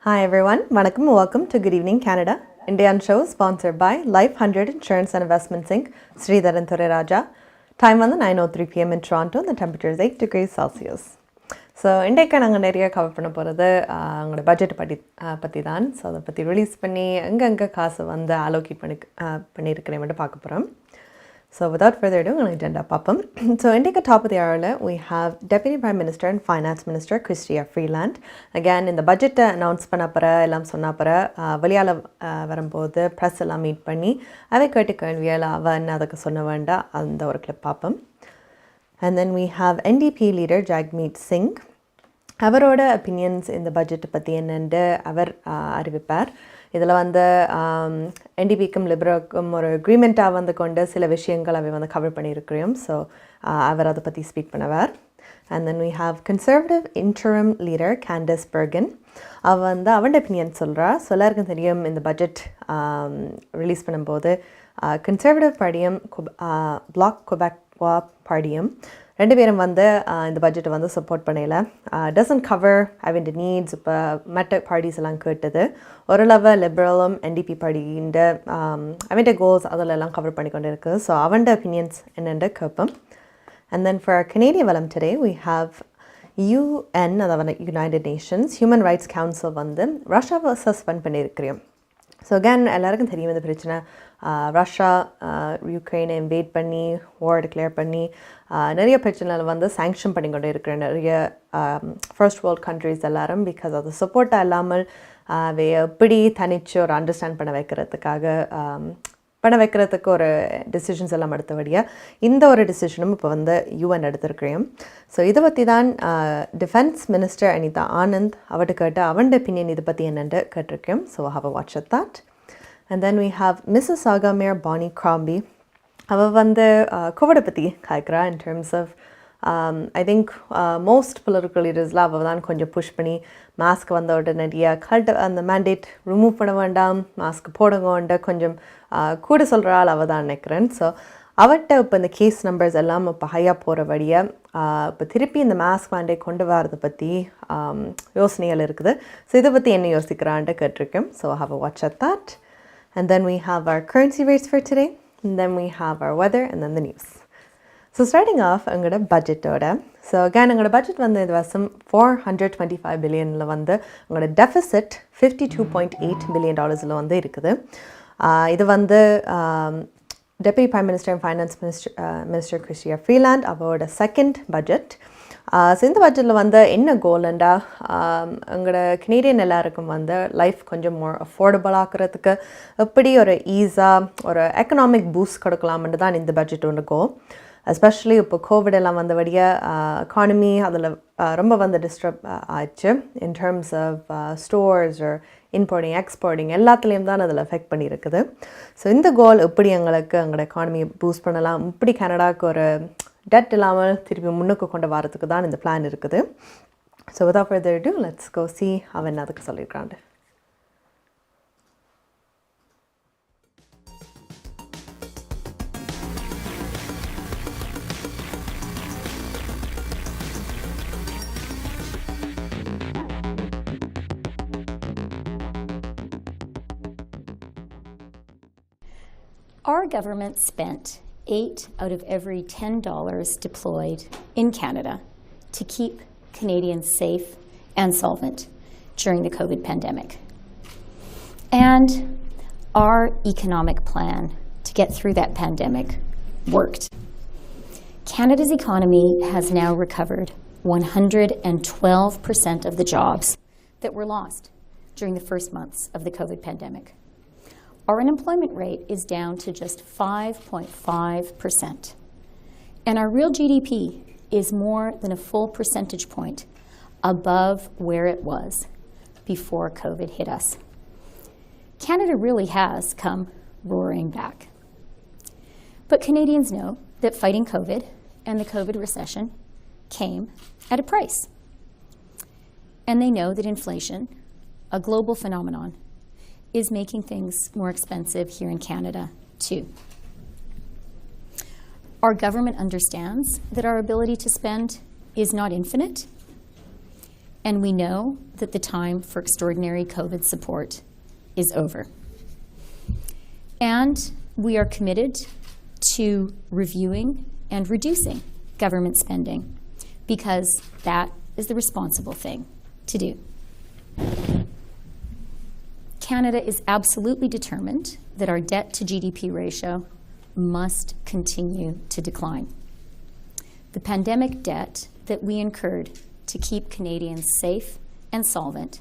Hi everyone, Vanakkam and welcome to Good Evening Canada. Indian show sponsored by Life 100 Insurance and Investments Inc. Sridharan Raja. Time on the 9:03 p.m. in Toronto. The temperature is 8 degrees Celsius. So இன்றைக்கு நாங்கள் நிறைய cover பண்ண போகிறது அவங்களோட budget பற்றி தான். So அதை பற்றி ரிலீஸ் பண்ணி எங்கெங்கே காசு வந்து அலோகேட் பண்ணியிருக்கிறேன் மட்டும் பார்க்க போகிறோம். So without further ado, I'm going to agenda papam. So இன்றைக்கு top of the hour, we have Deputy Prime Minister and Finance Minister Chrystia Freeland. Again, in the budget announce பண்ணப்பற எல்லாம் சொன்னப்பற வெளியால் வரும்போது ப்ரெஸ் எல்லாம் meet பண்ணி அதை கேட்டு கேள்வியால் அவன் அதுக்கு சொன்ன வேண்டாம் அந்த ஒரு கிளிப் பார்ப்போம். And then we have NDP leader Jagmeet Singh. அவரோட ஒப்பீனியன்ஸ் இந்த பட்ஜெட் பற்றி என்னென்று அவர் அறிவிப்பார். இதில் வந்து என்டிபிக்கும் லிபரலுக்கும் ஒரு அக்ரிமெண்ட்டாக வந்து கொண்டு சில விஷயங்கள் அவை வந்து கவர் பண்ணியிருக்கிறோம். ஸோ அவர் அதை பற்றி ஸ்பீக் பண்ணுவார். And then we have conservative interim leader Candice Bergen. அவள் வந்து அவனோட ஒப்பீனியன் சொல்கிறா. ஸோ எல்லாருக்கும் தெரியும் இந்த பட்ஜெட் ரிலீஸ் பண்ணும்போது கன்சர்வேட்டிவ் பார்ட்டியும் பிளாக் கொபாக்வா பார்ட்டியும் ரெண்டு பேரும் வந்து இந்த பட்ஜெட்டை வந்து சப்போர்ட் பண்ணல. டசன்ட் கவர் அவன் நீட்ஸ். இப்போ மற்ற பார்ட்டிஸ் எல்லாம் கேட்டது ஓரளவு லிபரலும் என்டிபி பார்ட்டின்ற அவன் கோல்ஸ் அதிலெல்லாம் கவர் பண்ணி கொண்டு இருக்குது. ஸோ அவனோட ஒப்பீனியன்ஸ் என்னென்று கேட்போம். And then for our Canadian Valam today, we have UN, அதாவது United Nations Human Rights Council வந்து ரஷ்யாவை சஸ்பெண்ட் பண்ணியிருக்கிறோம். ஸோ அகேன் எல்லாருக்கும் தெரியும் இந்த பிரச்சனை. ரஷ்யா யுக்ரைனை இன்வேட் பண்ணி வார் டிக்ளேர் பண்ணி நிறைய பிரச்சனைகள் வந்து சாங்ஷன் பண்ணி கொண்டு இருக்கிற நிறைய ஃபர்ஸ்ட் வேர்ல்ட் கண்ட்ரிஸ் எல்லாரும் பிகாஸ் அது சப்போர்ட்டாக இல்லாமல் எப்படி தனிச்சு ஒரு அண்டர்ஸ்டாண்ட் பண்ண வைக்கிறதுக்கு ஒரு டிசிஷன்ஸ் எல்லாம் எடுத்தபடியாக இந்த ஒரு டிசிஷனும் இப்போ வந்து யூஎன் எடுத்திருக்கிறோம். ஸோ இதை பற்றி தான் டிஃபென்ஸ் மினிஸ்டர் அனிதா ஆனந்த் அவர்கிட்ட கேட்டு அவனோட ஒப்பீனியன் இதை பற்றி என்னென்று கேட்டிருக்கோம். So how a watch at that. And then we have Mrs. Sagamir Bonnie Crombie. அவள் வந்து கோவிடை பற்றி கேட்குறா. in terms of I think most political leadersலாம் அவள் தான் கொஞ்சம் புஷ் பண்ணி மாஸ்க் வந்த உடனடியாக அந்த மேண்டேட் ரிமூவ் பண்ண வேண்டாம், மாஸ்க் போடுங்க கொஞ்சம் கூட சொல்கிற ஆள் அவள் தான் நினைக்கிறேன். ஸோ அவட்ட இப்போ இந்த கேஸ் நம்பர்ஸ் எல்லாம் இப்போ ஹையாக போகிற வழியாக இப்போ திருப்பி இந்த மாஸ்க் மேண்டேட் கொண்டு வரதை பற்றி யோசனைகள் இருக்குது. ஸோ இதை பற்றி என்ன யோசிக்கிறான்ட்டு கேட்டிருக்கேன். So have a watch at that. And then we have our currency rates for today. And then we have our weather and then the news. So starting off, எங்களோட பட்ஜெட்டோட. ஸோ அகேன் எங்களோட budget வந்து இது வருஷம் $425 billion வந்து எங்களோட deficit $52.8 billion வந்து இருக்குது. இது வந்து deputy prime minister and finance minister Chrystia Freeland அவரோட செகண்ட் பட்ஜெட். ஸோ இந்த பட்ஜெட்டில் வந்து என்ன கோல்ண்டா எங்களோட கனேடியன் எல்லாருக்கும் வந்து லைஃப் கொஞ்சம் மோர் அஃபோர்டபுள் ஆக்கிறதுக்கு எப்படி ஒரு ஈஸாக ஒரு எக்கனாமிக் பூஸ்ட் கொடுக்கலாம்னு தான் இந்த பட்ஜெட் ஒன்று கோல். எஸ்பெஷலி இப்போ கோவிட் எல்லாம் வந்தபடியாக எக்கானமி அதில் ரொம்ப வந்து டிஸ்டர்ப் ஆச்சு. In terms of stores importing exporting எல்லாத்துலேயும் தான் அதில் எஃபெக்ட் பண்ணியிருக்குது. ஸோ இந்த கோல் எப்படி எங்களுக்கு எங்களோட எக்கானமியை பூஸ்ட் பண்ணலாம், இப்படி கனடாவுக்கு ஒரு டெட் இல்லாமல் திருப்பி முன்னுக்கு கொண்டு வரதுக்கு தான் இந்த பிளான் இருக்குது. So without further ado, let's go see அவன் அதுக்கு சொல்லியிருக்காண்டு. Our government spent 8 out of every $10 deployed in Canada to keep Canadians safe and solvent during the COVID pandemic. And our economic plan to get through that pandemic worked. Canada's economy has now recovered 112% of the jobs that were lost during the first months of the COVID pandemic. Our unemployment rate is down to just 5.5%. And our real GDP is more than a full percentage point above where it was before COVID hit us. Canada really has come roaring back. But Canadians know that fighting COVID and the COVID recession came at a price. And they know that inflation, a global phenomenon, is making things more expensive here in Canada too. Our government understands that our ability to spend is not infinite, And we know that the time for extraordinary COVID support is over. And we are committed to reviewing and reducing government spending because that is the responsible thing to do. Canada is absolutely determined that our debt to GDP ratio must continue to decline. The pandemic debt that we incurred to keep Canadians safe and solvent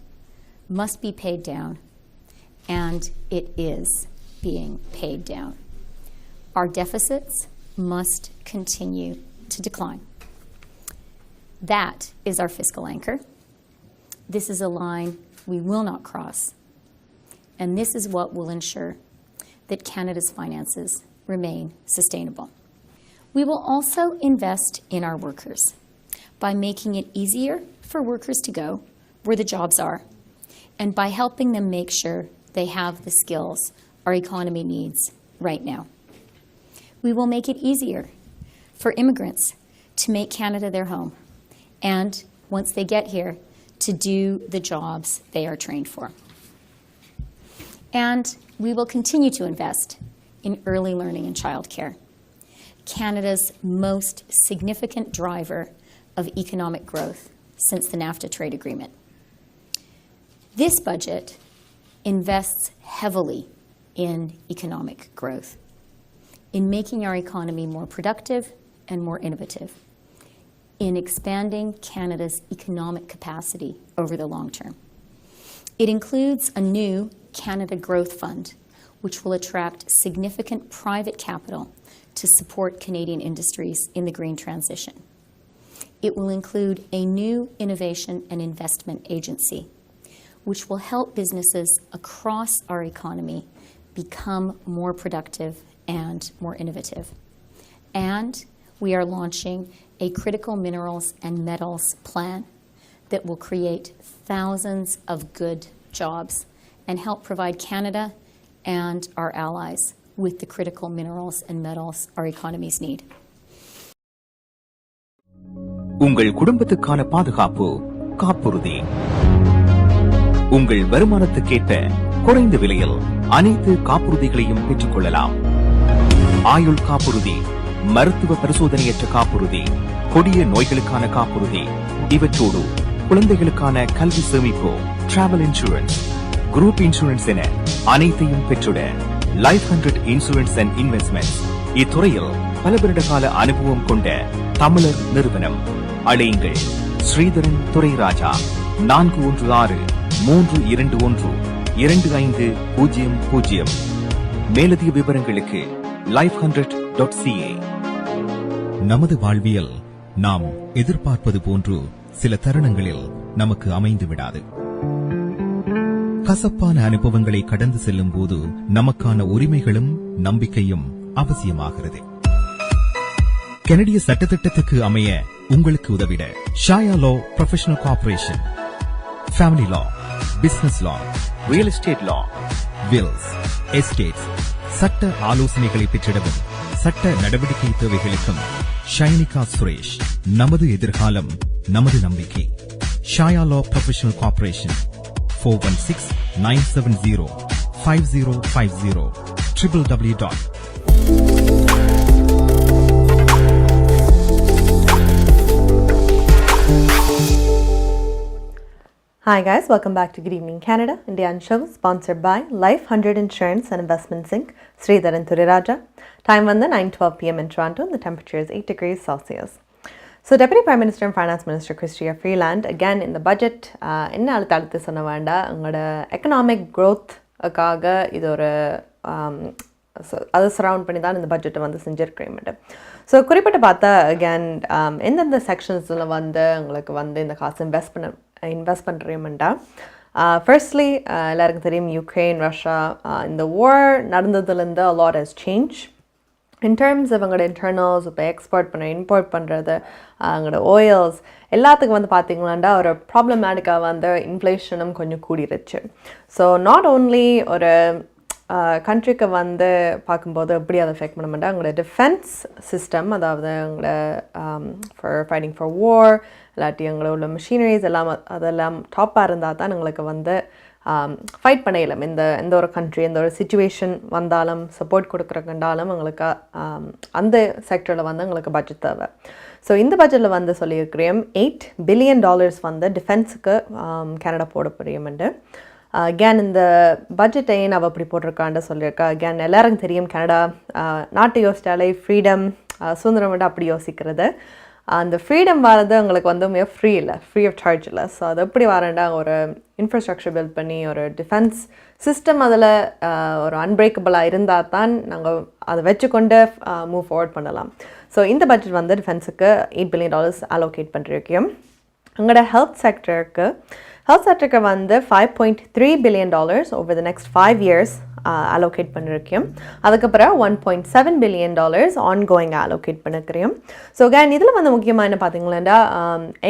must be paid down, and it is being paid down. Our deficits must continue to decline. That is our fiscal anchor. This is a line we will not cross, and this is what will ensure that Canada's finances remain sustainable. We will also invest in our workers by making it easier for workers to go where the jobs are, and by helping them make sure they have the skills our economy needs right now. We will make it easier for immigrants to make Canada their home, and once they get here, to do the jobs they are trained for. And we will continue to invest in early learning and childcare, Canada's most significant driver of economic growth since the NAFTA trade agreement. This budget invests heavily in economic growth, in making our economy more productive and more innovative, in expanding Canada's economic capacity over the long term. It includes a new Canada Growth Fund, which will attract significant private capital to support Canadian industries in the green transition. It will include a new innovation and investment agency, which will help businesses across our economy become more productive and more innovative. And we are launching a critical minerals and metals plan that will create thousands of good jobs and help provide Canada and our allies with the critical minerals and metals our economies need. உங்கள் குடும்பத்துக்கான பாதுகாப்பு காப்புறுதி. உங்கள் வருமானத்துக்கேற்ப குறைந்த விலையில் அனைத்து காப்புறுதிகளையும் பெற்றுக் கொள்ளலாம். ஆயுள் காப்புறுதி, மருத்துவ பரிசோதனையற்ற காப்புறுதி, கொடிய நோய்களுக்கான காப்புறுதி, இவற்றோடு குழந்தைகளுக்கான கல்வி சேமிப்பு, டிராவல் இன்சூரன்ஸ், குரூப் இன்சூரன்ஸ் என அனைத்தையும் பெற்றுட லைஃப் 100 இன்சூரன்ஸ் அண்ட் இன்வெஸ்ட்மெண்ட்ஸ் இத்துறையில் பல வருட கால அனுபவம் கொண்ட தமிழர் நிறுவனம். அழையுங்கள் ஸ்ரீதரன் துரைராஜா 416-321-2500. மேலதிக விவரங்களுக்கு life100.ca. நமது வாழ்வியல் நாம் எதிர்பார்ப்பது போன்று சில தருணங்களில் நமக்கு அமைந்து விடாது. கசப்பான அனுபவங்களை கடந்து செல்லும் போது நமக்கான உரிமைகளும் நம்பிக்கையும் அவசியமாகிறது. கனடிய சட்டத்திட்டத்துக்கு அமைய உங்களுக்கு உதவிட ஷாயா லா ப்ரொஃபஷனல் கார்ப்பரேஷன், ஃபேமிலி லா, பிசினஸ் லா, ரியல் எஸ்டேட் லா, வில்ஸ், எஸ்டேட்ஸ், சட்ட ஆலோசனைகளை பெற்றிடவும் சட்ட நடவடிக்கை தேவைகளுக்கும் ஷைனிகா சுரேஷ். நமது எதிர்காலம் நமது நம்பிக்கை. ஷாயா லா professional corporation 416-970-5050 www. Hi guys, welcome back to Good Evening Canada, Indian show sponsored by Life 100 Insurance and Investments Inc. Sridharan Thuriraja. Time on the 9:12 p.m. in Toronto and the temperature is 8 degrees Celsius. So Deputy Prime Minister and Finance Minister Chrystia Freeland again in the budget என்ன அழுத்தழுத்து சொன்ன வேண்டாம், உங்களோட economic க்ரோத்துக்காக இது ஒரு அதை surround பண்ணி தான் இந்த பட்ஜெட்டை வந்து செஞ்சுருக்கிறேன். ஸோ குறிப்பிட்டு பார்த்தா அகேன் எந்தெந்த செக்ஷன்ஸில் வந்து உங்களுக்கு வந்து இந்த காசு இன்வெஸ்ட் பண்ணுறேன்டா. ஃபர்ஸ்ட்லி எல்லாருக்கும் தெரியும் யுக்ரைன் ரஷ்யா இந்த வார் நடந்ததுலேருந்து a lot has changed in terms of அவங்களோட இன்டர்னல்ஸ். இப்போ எக்ஸ்போர்ட் பண்ண இம்போர்ட் பண்ணுறது அவங்களோட ஆயில்ஸ் எல்லாத்துக்கும் வந்து பார்த்திங்களாண்டா ஒரு ப்ராப்ளமேட்டிக்காக வந்து இன்ஃப்ளேஷனும் கொஞ்சம் கூடிருச்சு. ஸோ நாட் ஓன்லி ஒரு கண்ட்ரிக்கு வந்து பார்க்கும்போது எப்படி அதை எஃபெக்ட் பண்ண மாட்டா உங்களோட டிஃபென்ஸ் சிஸ்டம், அதாவது உங்களோட ஃபார் ஃபைட்டிங் ஃபார் வார் இல்லாட்டி எங்களோட உள்ள மிஷினரிஸ் எல்லாம் அதெல்லாம் டாப்பாக இருந்தால் தான் எங்களுக்கு வந்து ஃபைட் பண்ண இயலும். எந்த ஒரு கண்ட்ரி எந்த ஒரு சிச்சுவேஷன் வந்தாலும் சப்போர்ட் கொடுக்குறக்கண்டாலும் எங்களுக்கு அந்த செக்டரில் வந்து எங்களுக்கு பட்ஜெட் தேவை. ஸோ இந்த பட்ஜெட்டில் வந்து சொல்லியிருக்கிறேன் $8 billion வந்து டிஃபென்ஸுக்கு கனடா போட போறியமெண்டு. அகேன் இந்த பட்ஜெட்டை ஏன் அவள் அப்படி போட்டிருக்கான்னு சொல்லியிருக்கா. அகேன் எல்லாருக்கும் தெரியும் கனடா நாட்டு யோசிச்சாலே ஃப்ரீடம் சுதந்திரம் விட அப்படி யோசிக்கிறது. அந்த ஃப்ரீடம் வரது உங்களுக்கு வந்து ஃப்ரீ இல்லை, ஃப்ரீ ஆஃப் சார்ஜ் இல்லை. ஸோ அது எப்படி வரேன்டா ஒரு இன்ஃப்ராஸ்ட்ரக்சர் பில்ட் பண்ணி ஒரு டிஃபென்ஸ் சிஸ்டம் அதில் ஒரு அன்பிரேக்கபிளாக இருந்தால் தான் நாங்கள் அதை வச்சுக்கொண்டு மூவ் ஃபார்வர்ட் பண்ணலாம். ஸோ இந்த பட்ஜெட் வந்து டிஃபென்ஸுக்கு $8 billion அலோகேட் பண்ணிருக்கோம். எங்களோட ஹெல்த் செக்டருக்கு வந்து $5.3 billion over the next 5 years allocate பண்ணிருக்கோம். அதுக்கப்புறம் $1.7 billion ongoing allocate பண்ணிருக்கிறோம். ஸோ again இதில் வந்து முக்கியமாக என்ன பார்த்தீங்களா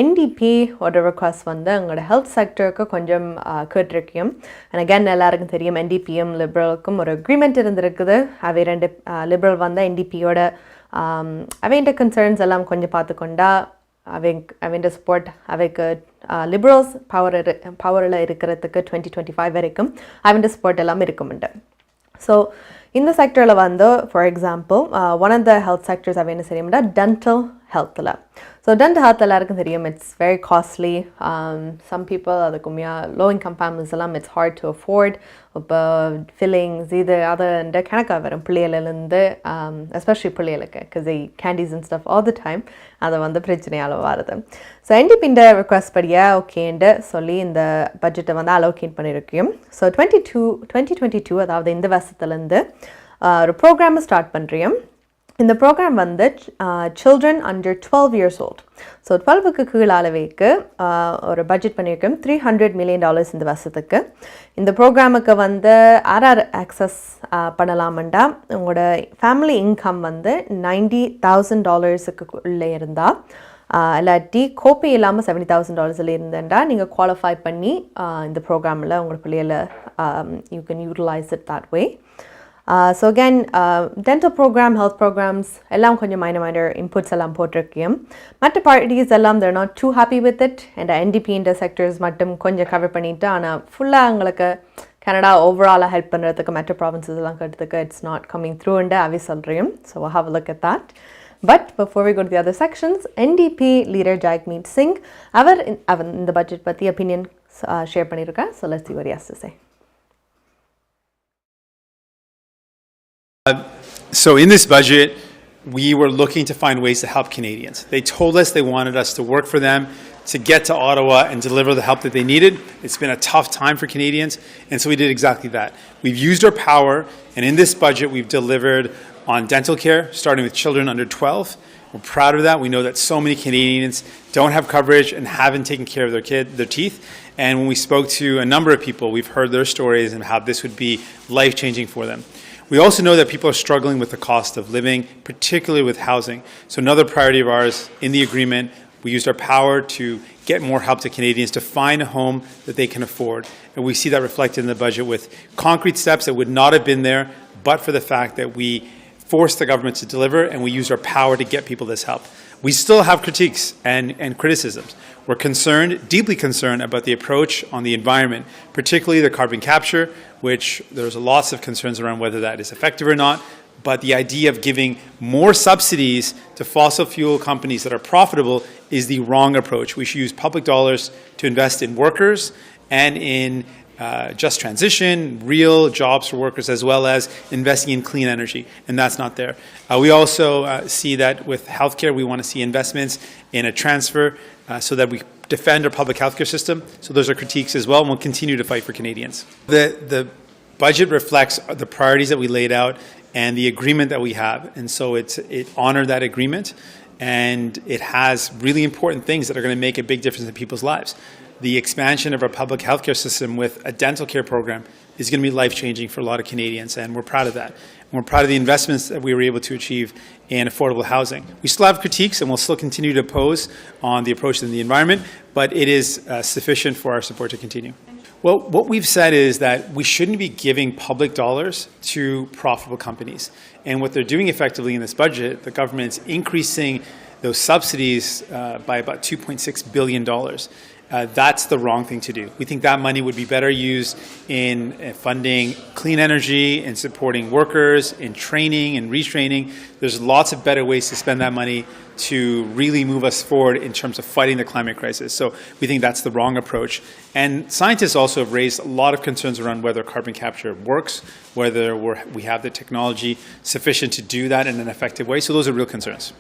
NDP ஒரு request வந்து எங்களோட ஹெல்த் செக்டருக்கு கொஞ்சம் கேட்டிருக்கோம். அண்ட் again எல்லாருக்கும் தெரியும் NDPயும் லிபரலுக்கும் ஒரு அக்ரிமெண்ட் இருந்திருக்குது. அவை ரெண்டு லிபரல் வந்து NDPயோட அவைண்ட கன்சர்ன்ஸ் எல்லாம் கொஞ்சம் பார்த்துக்கொண்டா அவன் சப்போர்ட் அவைக்கு லிபரல்ஸ் பவரில் இருக்கிறதுக்கு 2025 வரைக்கும் அவன் சப்போர்ட் எல்லாம் இருக்கும்ண்டு. ஸோ இந்த செக்டரில் வந்து for example one of the health sectors அவன் என்ன தெரியும்னா டென்டல் ஹெல்த்தில். ஸோ டென்டல் ஹெல்த் எல்லாருக்கும் தெரியும் it's very costly. Some people அதுக்குமையா லோ இன்கம் ஃபேமிலிஸ் எல்லாம் இட்ஸ் ஹார்ட் டு அஃபோர்ட். இப்போ ஃபில்லிங்ஸ் இது அதுன்ற கணக்காக வரும் பிள்ளைகளிலேருந்து, எஸ்பெஷலி பிள்ளைகளுக்கு because candies and stuff all the time அதை வந்து பிரச்சனையால் வருது. ஸோ NDP ரெக்வஸ்ட் படியா ஓகேன்னு சொல்லி இந்த பட்ஜெட்டை வந்து அலோகேட் பண்ணியிருக்கோம். ஸோ 2022 அதாவது இந்த வருஷத்துலேருந்து ஒரு ப்ரோக்ராமை ஸ்டார்ட் பண்ணுறோம். இந்த ப்ரோக்ராம் வந்து children under 12 years old. So 12க்கு கீழ் அளவுக்கு ஒரு பட்ஜெட் பண்ணியிருக்கோம் $300 million இந்த வருஷத்துக்கு. இந்த ப்ரோக்ராமுக்கு வந்து யார் ஆக்சஸ் பண்ணலாமண்டா உங்களோட ஃபேமிலி இன்கம் வந்து $90,000 உள்ளே இருந்தால் இல்லாட்டி கோப்பி இல்லாமல் $70,000 இருந்தேன்டா நீங்கள் குவாலிஃபை பண்ணி இந்த ப்ரோக்ராமில் உங்களோட பிள்ளைகளை you can utilise it that way. So again dental programme health programmes எல்லாம் கொஞ்சம் மைனர் இன்புட்ஸ் எல்லாம் போட்டிருக்கேன். மற்ற பார்ட்டிஸ் எல்லாம் they're not too happy with it. And NDP இந்த செக்டர்ஸ் மட்டும் கொஞ்சம் கவர் பண்ணிவிட்டு ஆனால் ஃபுல்லாக எங்களுக்கு கனடா ஓவராலாக ஹெல்ப் பண்ணுறதுக்கு மற்ற ப்ராவின்சஸ் எல்லாம் கட்டுறதுக்கு இட்ஸ் நாட் கம்மிங் த்ரூன்னு அவை சொல்கிறேன். So have a look at that. But before we go to the other sections, NDP leader Jagmeet Singh அவர் இந்த பட்ஜெட் பற்றி opinion ஷேர் பண்ணியிருக்கார். So let's see what he has to say. So in this budget, we were looking to find ways to help Canadians. They told us they wanted us to work for them, to get to Ottawa and deliver the help that they needed. It's been a tough time for Canadians, and so we did exactly that. We've used our power, and in this budget, we've delivered on dental care, starting with children under 12. We're proud of that. We know that so many Canadians don't have coverage and haven't taken care of their teeth. And when we spoke to a number of people, we've heard their stories and how this would be life-changing for them. We also know that people are struggling with the cost of living, particularly with housing. So another priority of ours in the agreement, we used our power to get more help to Canadians to find a home that they can afford. And we see that reflected in the budget with concrete steps that would not have been there but for the fact that we forced the government to deliver and we used our power to get people this help. We still have critiques and criticisms. We're concerned, deeply concerned about the approach on the environment, particularly the carbon capture, which there's lots of concerns around whether that is effective or not. But the idea of giving more subsidies to fossil fuel companies that are profitable is the wrong approach. We should use public dollars to invest in workers and in just transition, real jobs for workers, as well as investing in clean energy, and that's not there. We also see that with healthcare, we want to see investments in a transfer so that we defend our public healthcare system. So those are critiques as well, and we'll continue to fight for Canadians. The budget reflects the priorities that we laid out and the agreement that we have, and so it honored that agreement, and it has really important things that are going to make a big difference in people's lives. The expansion of our public healthcare system with a dental care program is going to be life-changing for a lot of Canadians, and we're proud of that. And we're proud of the investments that we were able to achieve in affordable housing. We still have critiques, and we'll still continue to oppose on the approach in the environment, but it is sufficient for our support to continue. Well, what we've said is that we shouldn't be giving public dollars to profitable companies. And what they're doing effectively in this budget, the government's increasing those subsidies by about $2.6 billion. That's the wrong thing to do. We think that money would be better used in funding clean energy and supporting workers, in training and retraining. There's lots of better ways to spend that money to really move us forward in terms of fighting the climate crisis. So we think that's the wrong approach. And scientists also have raised a lot of concerns around whether carbon capture works, whether we have the technology sufficient to do that in an effective way. So those are real concerns.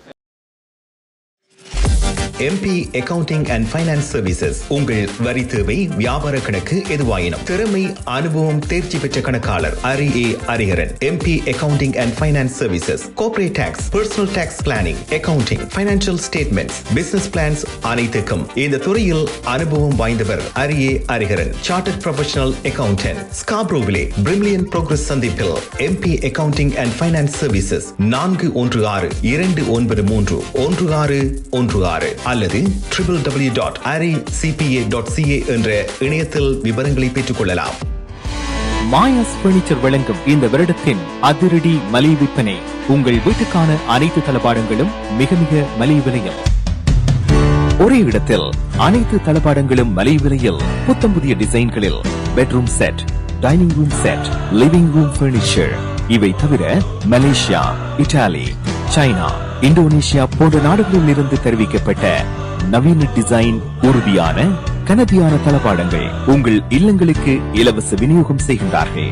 MP Accounting and Finance Services உங்கள் வரி தேவை வியாபார கணக்கு எதுவாயினும் திறமை அனுபவம் தேர்ச்சி பெற்ற கணக்காளர் அரி Ariharan MP Accounting and Finance Services Corporate Tax Personal Tax Planning Accounting Financial Statements Business Plans அனைத்துக்கும் இந்த துறையில் அனுபவம் வாய்ந்தவர் அரி Ariharan Chartered Professional Accountant ஸ்காப்ரோவிலே பிரிமிலியன் progress சந்திப்பில் MP Accounting and Finance Services 416-293-1616 அல்லது www.aricpa.ca என்ற இணையத்தில் விவரங்களை பெற்றுக் கொள்ளலாம். மாயாஸ் பர்னிச்சர் வழங்கும் இந்த வருடத்தின் அதிரடி மலிவு விற்பனை. உங்கள் வீட்டுக்கான அனைத்து தளபாடங்களும் மிக மிக மலிவு விலையில். ஒரே இடத்தில் அனைத்து தளபாடங்களும் மலிவு விலையில் புத்தம் புதிய டிசைன்களில் bedroom set, dining room set, living room furniture. இவை தவிர மலேசியா, இத்தாலி, சைனா, இந்தோனேஷியா போன்ற நாடுகளில் இருந்து தெரிவிக்கப்பட்ட நவீன டிசைன் உறுதியான கனதியான தளபாடங்கள் உங்கள் இல்லங்களுக்கு இலவச விநியோகம் செய்கின்றார்கள்.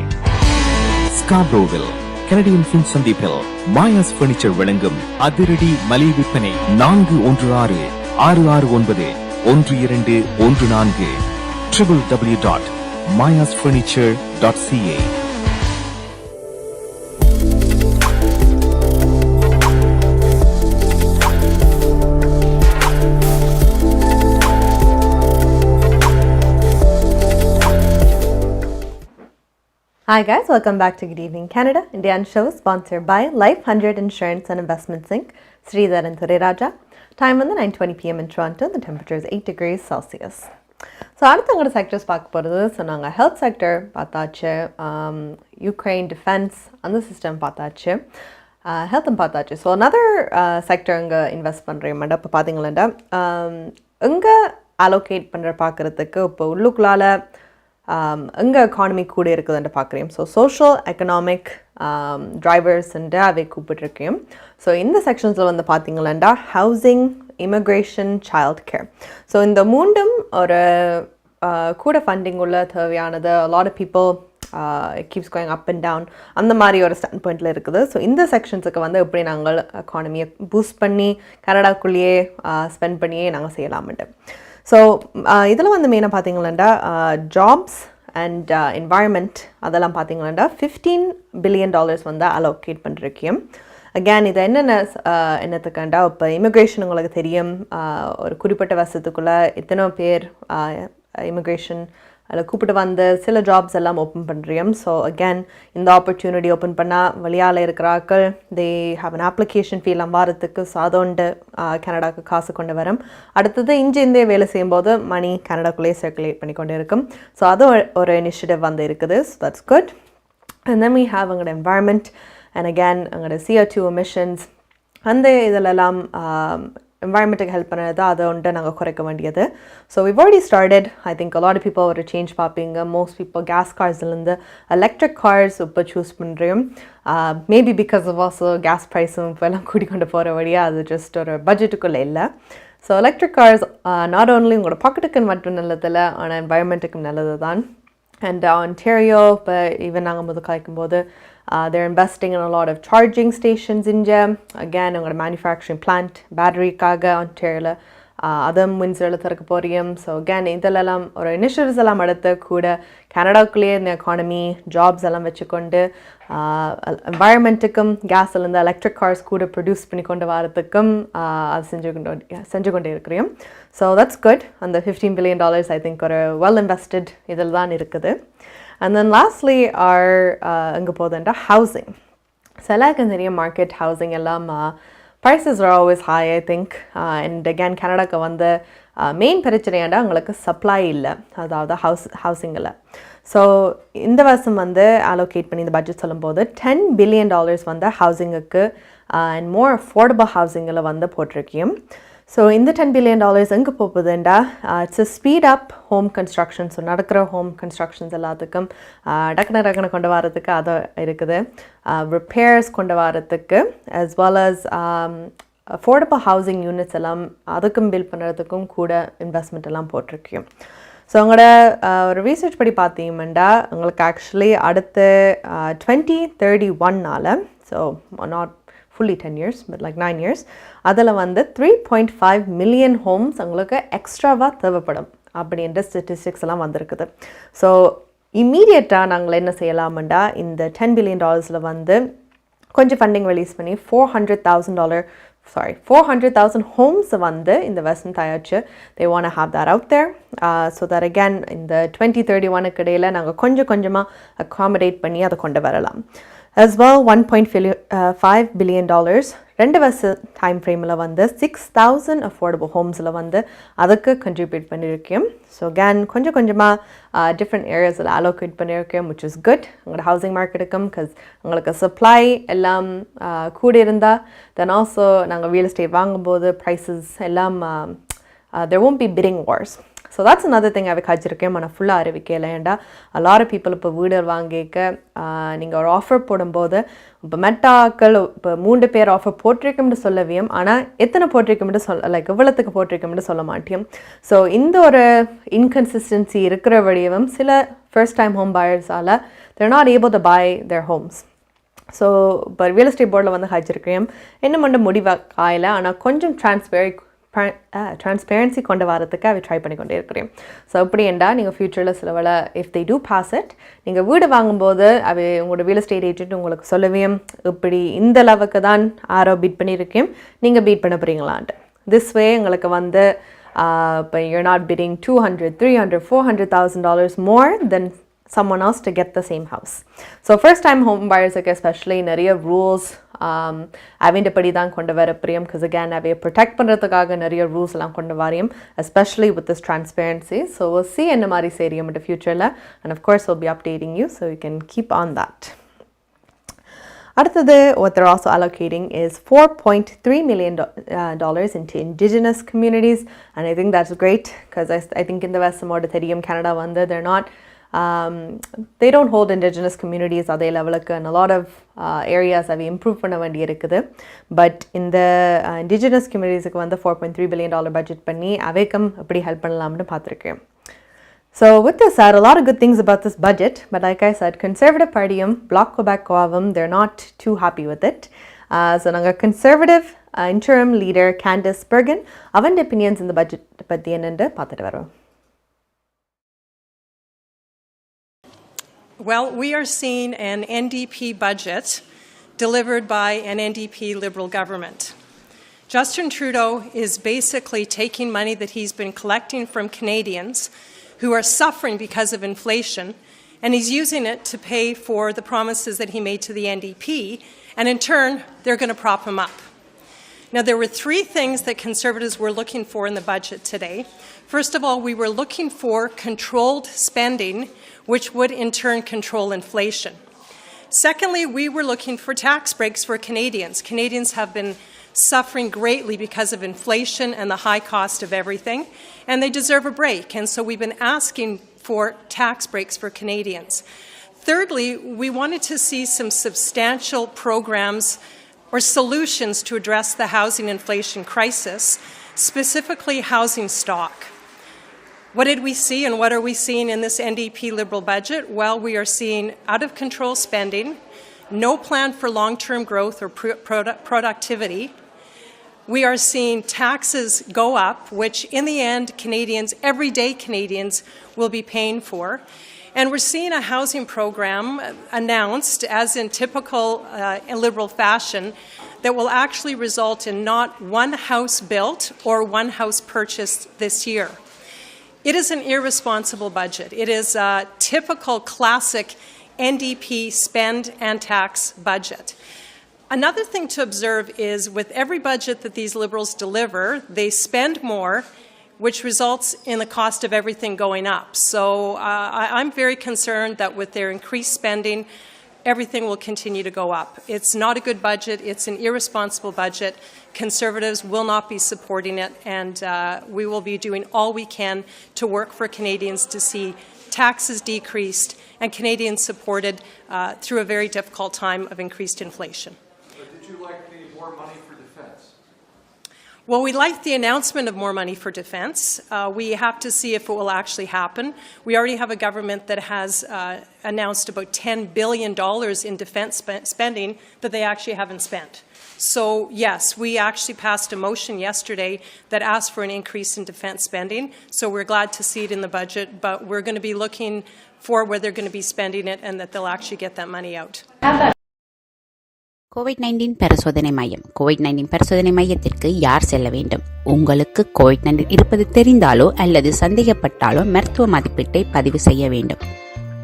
ஸ்காப்ரோவில் கனடியன் ஃபின் சந்திப்பில் மாயாஸ் பர்னிச்சர் வழங்கும் அதிரடி மலிவு விற்பனை 416-669-1214 www.mayasfurniture.ca. Hi guys, welcome back to Good Evening Canada. Indian show sponsored by Life 100 Insurance and Investments Inc. Sridharan Thuriraja. Time on the 9:20 p.m. in Toronto. The temperature is 8 degrees Celsius. So அடுத்து அங்கே sectors பார்க்க போகிறது. So நாங்கள் health sector பார்த்தாச்சு, Ukraine defence அந்த system பார்த்தாச்சு, ஹெல்த்தும் பார்த்தாச்சு. So another sector இங்கே இன்வெஸ்ட் பண்ணுறேன். இப்போ பார்த்தீங்களா இங்கே அலோகேட் பண்ணுற பார்க்குறதுக்கு இப்போ உள்ளுக்குள்ளால் எங்கே எக்கானமி கூட இருக்குதுன்னு பார்க்குறேன். ஸோ சோஷியல் எக்கனாமிக் டிரைவர்ஸ்ன்ட்டு அவை கூப்பிட்டுருக்கேன். ஸோ இந்த செக்ஷன்ஸில் வந்து பார்த்தீங்களா housing, immigration, child care. So இந்த மூண்டும் ஒரு கூட ஃபண்டிங் உள்ள தேவையானது. Lot of people keeps going up and down அந்த மாதிரி ஒரு ஸ்டாண்ட் பாயிண்டில் இருக்குது. ஸோ இந்த செக்ஷன்ஸுக்கு வந்து எப்படி நாங்கள் எக்கானமியை பூஸ்ட் பண்ணி கனடாக்குள்ளேயே ஸ்பெண்ட் பண்ணியே நாங்கள் செய்யலாம்ட்டு. ஸோ இதில் வந்து மெயினாக பார்த்தீங்களா ஜாப்ஸ் அண்ட் என்வாயர்மெண்ட் அதெல்லாம் பார்த்தீங்களா $15 billion வந்து அலோகேட் பண்ணிருக்கேன். அகேன் இது என்னத்துக்காண்டா இப்போ இமிக்ரேஷன் உங்களுக்கு தெரியும், ஒரு குறிப்பிட்ட வருஷத்துக்குள்ளே எத்தனை பேர் இமிக்ரேஷன் அதில் கூப்பிட்டு வந்து சில ஜாப்ஸ் எல்லாம் ஓப்பன் பண்ணுறோம். ஸோ அகேன் இந்த ஆப்பர்ச்சுனிட்டி ஓப்பன் பண்ணால் வழியால் இருக்கிறாக்கள் தே ஹாவ் அன் அப்ளிகேஷன் ஃபீலாம் வாரத்துக்கு. ஸோ அதோண்டு கனடாவுக்கு காசு கொண்டு வரும். அடுத்தது இந்திய வேலை செய்யும்போது மணி கனடாக்குள்ளேயே சர்க்குலேட் பண்ணி கொண்டு இருக்கும். ஸோ அது ஒரு இனிஷியேட்டிவ் வந்து இருக்குது. So that's good. And then we have எங்களோட என்வாயர்மெண்ட் அண்ட் அகேன் எங்களோட CO2 எமிஷன்ஸ் அந்த இதிலெல்லாம் environmental help பண்ணுறது அதை ஒன்று நாங்கள் குறைக்க வேண்டியது. So we've already started. I think a lot of people ஒரு சேஞ்ச் பார்ப்பீங்க. most people gas carsலேருந்து எலக்ட்ரிக் கார்ஸ் இப்போ சூஸ் பண்ணுறோம். Maybe because of also gas ப்ரைஸும் இப்போ எல்லாம் கூட்டிக்கொண்டு போகிற வழியாக அது ஜஸ்ட் ஒரு பட்ஜெட்டுக்குள்ளே இல்லை. So electric cars not only உங்களோட பாக்கெட்டுக்கு மட்டும் நல்லதில்லை, ஆனால் என்வாயர்மெண்ட்டுக்கும் நல்லது தான். அண்ட் Ontario இப்போ ஈவன் நாங்கள் முதல் காய்க்கும்போது they're investing in a lot of charging stations in India. Again, I'm going to manufacturing plant, battery kaga, Ontario, அதம் வின்ஸ்ல திறக்க போறியும். ஸோ அகேன் இதெல்லாம் ஒரு இனிஷியேட்டிவ்ஸ் எல்லாம் எடுத்து கூட கனடாக்குள்ளேயே இந்த எக்கானமி ஜாப்ஸ் எல்லாம் வச்சுக்கொண்டு என்வாயர்மெண்ட்டுக்கும் கேஸ்லேருந்து எலக்ட்ரிக் கார்ஸ் கூட ப்ரொடியூஸ் பண்ணி கொண்டு வரதுக்கும் அது செஞ்சு கொண்டே இருக்கிறோம். So that's good. அந்த $15 billion ஐ திங்க் ஒரு வெல் இன்வெஸ்டட் இதில் தான் இருக்குது. And then lastly are இங்கே போதுண்டா housing. சிலருக்கு நிறைய மார்க்கெட் ஹவுசிங் எல்லாம் prices are always high, I think. And again, கனடாக்கு வந்து மெயின் பிரச்சனையாண்டா உங்களுக்கு சப்ளை இல்லை, அதாவது ஹவுசிங்கில். ஸோ இந்த வருஷம் வந்து அலோகேட் பண்ணி இந்த பட்ஜெட் சொல்லும்போது $10 billion வந்து ஹவுசிங்குக்கு அண்ட் மோர் அஃபோர்டபுள் ஹவுசிங்கில் வந்து போட்டிருக்கோம். ஸோ இந்த $10 billion எங்கே போகுதுண்டா, it's speed up home construction. So நடக்கிற ஹோம் கன்ஸ்ட்ரக்ஷன்ஸ் எல்லாத்துக்கும் டக்குனு கொண்டு வரதுக்கு அது இருக்குது, ரிப்பேர்ஸ் கொண்டு வரதுக்கு as well as affordable housing units எல்லாம் அதுக்கும் பில்ட் பண்ணுறதுக்கும் கூட இன்வெஸ்ட்மெண்ட் எல்லாம் போட்டிருக்கோம். ஸோ உங்களோட ஒரு ரீசர்ச் படி பார்த்தீங்கன்னா உங்களுக்கு ஆக்சுவலி அடுத்த 2031 so not fully 10 years but like 9 years அதில் வந்து 3.5 million homes உங்களுக்கு எக்ஸ்ட்ராவாக தேவைப்படும் அப்படின்ற ஸ்டட்டிஸ்டிக்ஸ் எல்லாம் வந்திருக்குது. ஸோ இம்மீடியட்டாக நாங்கள் என்ன செய்யலாம்டா, இந்த $10 billion வந்து கொஞ்சம் ஃபண்டிங் ரிலீஸ் பண்ணி $400,000 homes வந்து இந்த வருஷம் தயாரிச்சு they want to have that out there so that again இந்த 2031க்கு இடையில் நாங்கள் கொஞ்சமாக accommodate பண்ணி அதை கொண்டு வரலாம். as well $1.5 billion 2 வருஷ டைம் ஃப்ரேமில் வந்து 6,000 அஃபோர்டபுள் ஹோம்ஸில் வந்து அதுக்கு கண்ட்ரிபியூட் பண்ணியிருக்கோம். ஸோ again கொஞ்சமாக டிஃப்ரெண்ட் ஏரியாஸில் அலோகேட் பண்ணியிருக்கோம், which is good உங்களோட ஹவுசிங் மார்க்கெட்டுக்கும். பிகாஸ் உங்களுக்கு சப்ளை எல்லாம் கூட இருந்தால் தென் ஆல்சோ நாங்கள் ரியல் எஸ்டேட் வாங்கும்போது ப்ரைஸஸ் எல்லாம் there won't be bidding wars. So that's another thing I've காய்ச்சிருக்கேன், ஆனால் ஃபுல்லாக அறிவிக்கல. ஏண்டா a lot of people இப்போ வீடு வாங்கிக்க நீங்கள் ஒரு ஆஃபர் போடும்போது இப்போ மெட்டாக்கள் இப்போ 3 பேர் ஆஃபர் போட்டிருக்கோம்னு சொல்லவியும், ஆனால் எத்தனை போட்டிருக்கோம்னு லைக் எவ்வளோத்துக்கு போட்டிருக்கோம்னு சொல்ல மாட்டேன். ஸோ இந்த ஒரு இன்கன்சிஸ்டன்சி இருக்கிற வழியவும் சில ஃபர்ஸ்ட் டைம் ஹோம் பயர்ஸால் they're not able to buy their homes. So இப்போ ரியல் எஸ்டேட் போர்டில் வந்து காய்ச்சிருக்கேன், என்ன மட்டும் முடிவாக காயலை, ஆனால் கொஞ்சம் transparency கொண்டு வரதுக்கு அவை ட்ரை பண்ணி கொண்டே இருக்கிறேன். ஸோ அப்படி என்றா நீங்கள் ஃப்யூச்சரில் சில வேலை if they do pass it நீங்கள் வீடு வாங்கும்போது அவை உங்களோட ரியல் எஸ்டேட் ஏஜென்ட் உங்களுக்கு சொல்லவேன் இப்படி இந்த அளவுக்கு தான் ஆரோ பீட் பண்ணியிருக்கேன், நீங்கள் பீட் பண்ண போகிறீங்களான்ட்டு. திஸ் வே உங்களுக்கு வந்து இப்போ you're not bidding $200,000, $300,000, $400,000 more than someone else to get the same house. So first time home buyers especially நிறைய ரூல்ஸ் அவைண்டபடி தான் கொண்டு வர பிரியம். because again அவைய ப்ரொடெக்ட் பண்ணுறதுக்காக நிறைய ரூல்ஸ் எல்லாம் கொண்டு வரையும், especially with this transparency. So we'll see என்ன மாதிரி செய்யும் in the future and of course we'll be updating you so you can keep on that. அடுத்தது what they're also allocating is $4.3 million into indigenous communities, and I think that's great because I think in the West மோட தெரியும் Canada வந்து they're not they don't hold indigenous communities அதே லெவலுக்கு and a lot of areas அவை improve பண்ண வேண்டி இருக்குது. But இந்த indigenous communitiesக்கு வந்து $4.3 billion பட்ஜெட் பண்ணி அவைக்கும் எப்படி ஹெல்ப் பண்ணலாம்னு பார்த்துருக்கேன். So with this said, a lot of good things about this budget, but like I said, Conservative Partyum, Bloc Quebec Coavum, they're not too happy with it. So naga Conservative interim leader Candice Bergen, avand opinions in the budget பத்தி என்னன்னு பார்த்துட்டு வரோம். Well, we are seeing an NDP budget delivered by an NDP Liberal government. Justin Trudeau is basically taking money that he's been collecting from Canadians who are suffering because of inflation, and he's using it to pay for the promises that he made to the NDP, and in turn, they're going to prop him up. Now, there were 3 things that Conservatives were looking for in the budget today. First of all, we were looking for controlled spending, which would in turn control inflation. Secondly, we were looking for tax breaks for Canadians. Canadians have been suffering greatly because of inflation and the high cost of everything, and they deserve a break. And so we've been asking for tax breaks for Canadians. Thirdly, we wanted to see some substantial programs or solutions to address the housing inflation crisis, specifically housing stock. What did we see and what are we seeing in this NDP Liberal budget? Well, we are seeing out-of-control spending, no plan for long-term growth or productivity. We are seeing taxes go up, which in the end, Canadians, everyday Canadians, will be paying for. And we're seeing a housing program announced, as in typical Liberal fashion, that will actually result in not one house built or one house purchased this year. It is an irresponsible budget. It is a typical classic NDP spend and tax budget. Another thing to observe is with every budget that these Liberals deliver, they spend more, which results in the cost of everything going up. So I'm very concerned that with their increased spending, everything will continue to go up. It's not a good budget. It's an irresponsible budget. Conservatives will not be supporting it, and we will be doing all we can to work for Canadians to see taxes decreased and Canadians supported through a very difficult time of increased inflation. But did you like the more money for defense? Well, we like the announcement of more money for defense. We have to see if it will actually happen. We already have a government that has announced about $10 billion in defense spending that they actually haven't spent. So, yes, we actually passed a motion yesterday that asked for an increase in defense spending. So we're glad to see it in the budget, but we're going to be looking for where they're going to be spending it and that they'll actually get that money out. COVID-19 பரிசோதனை மையம். COVID-19 பரிசோதனை மையத்திற்கு யார் செல்ல வேண்டும்? உங்களுக்கு COVID-19 இருப்பது தெரிந்தாலோ அல்லது சந்தேகப்பட்டாலோ மருத்துவ மதிப்பீட்டை பதிவு செய்ய வேண்டும்.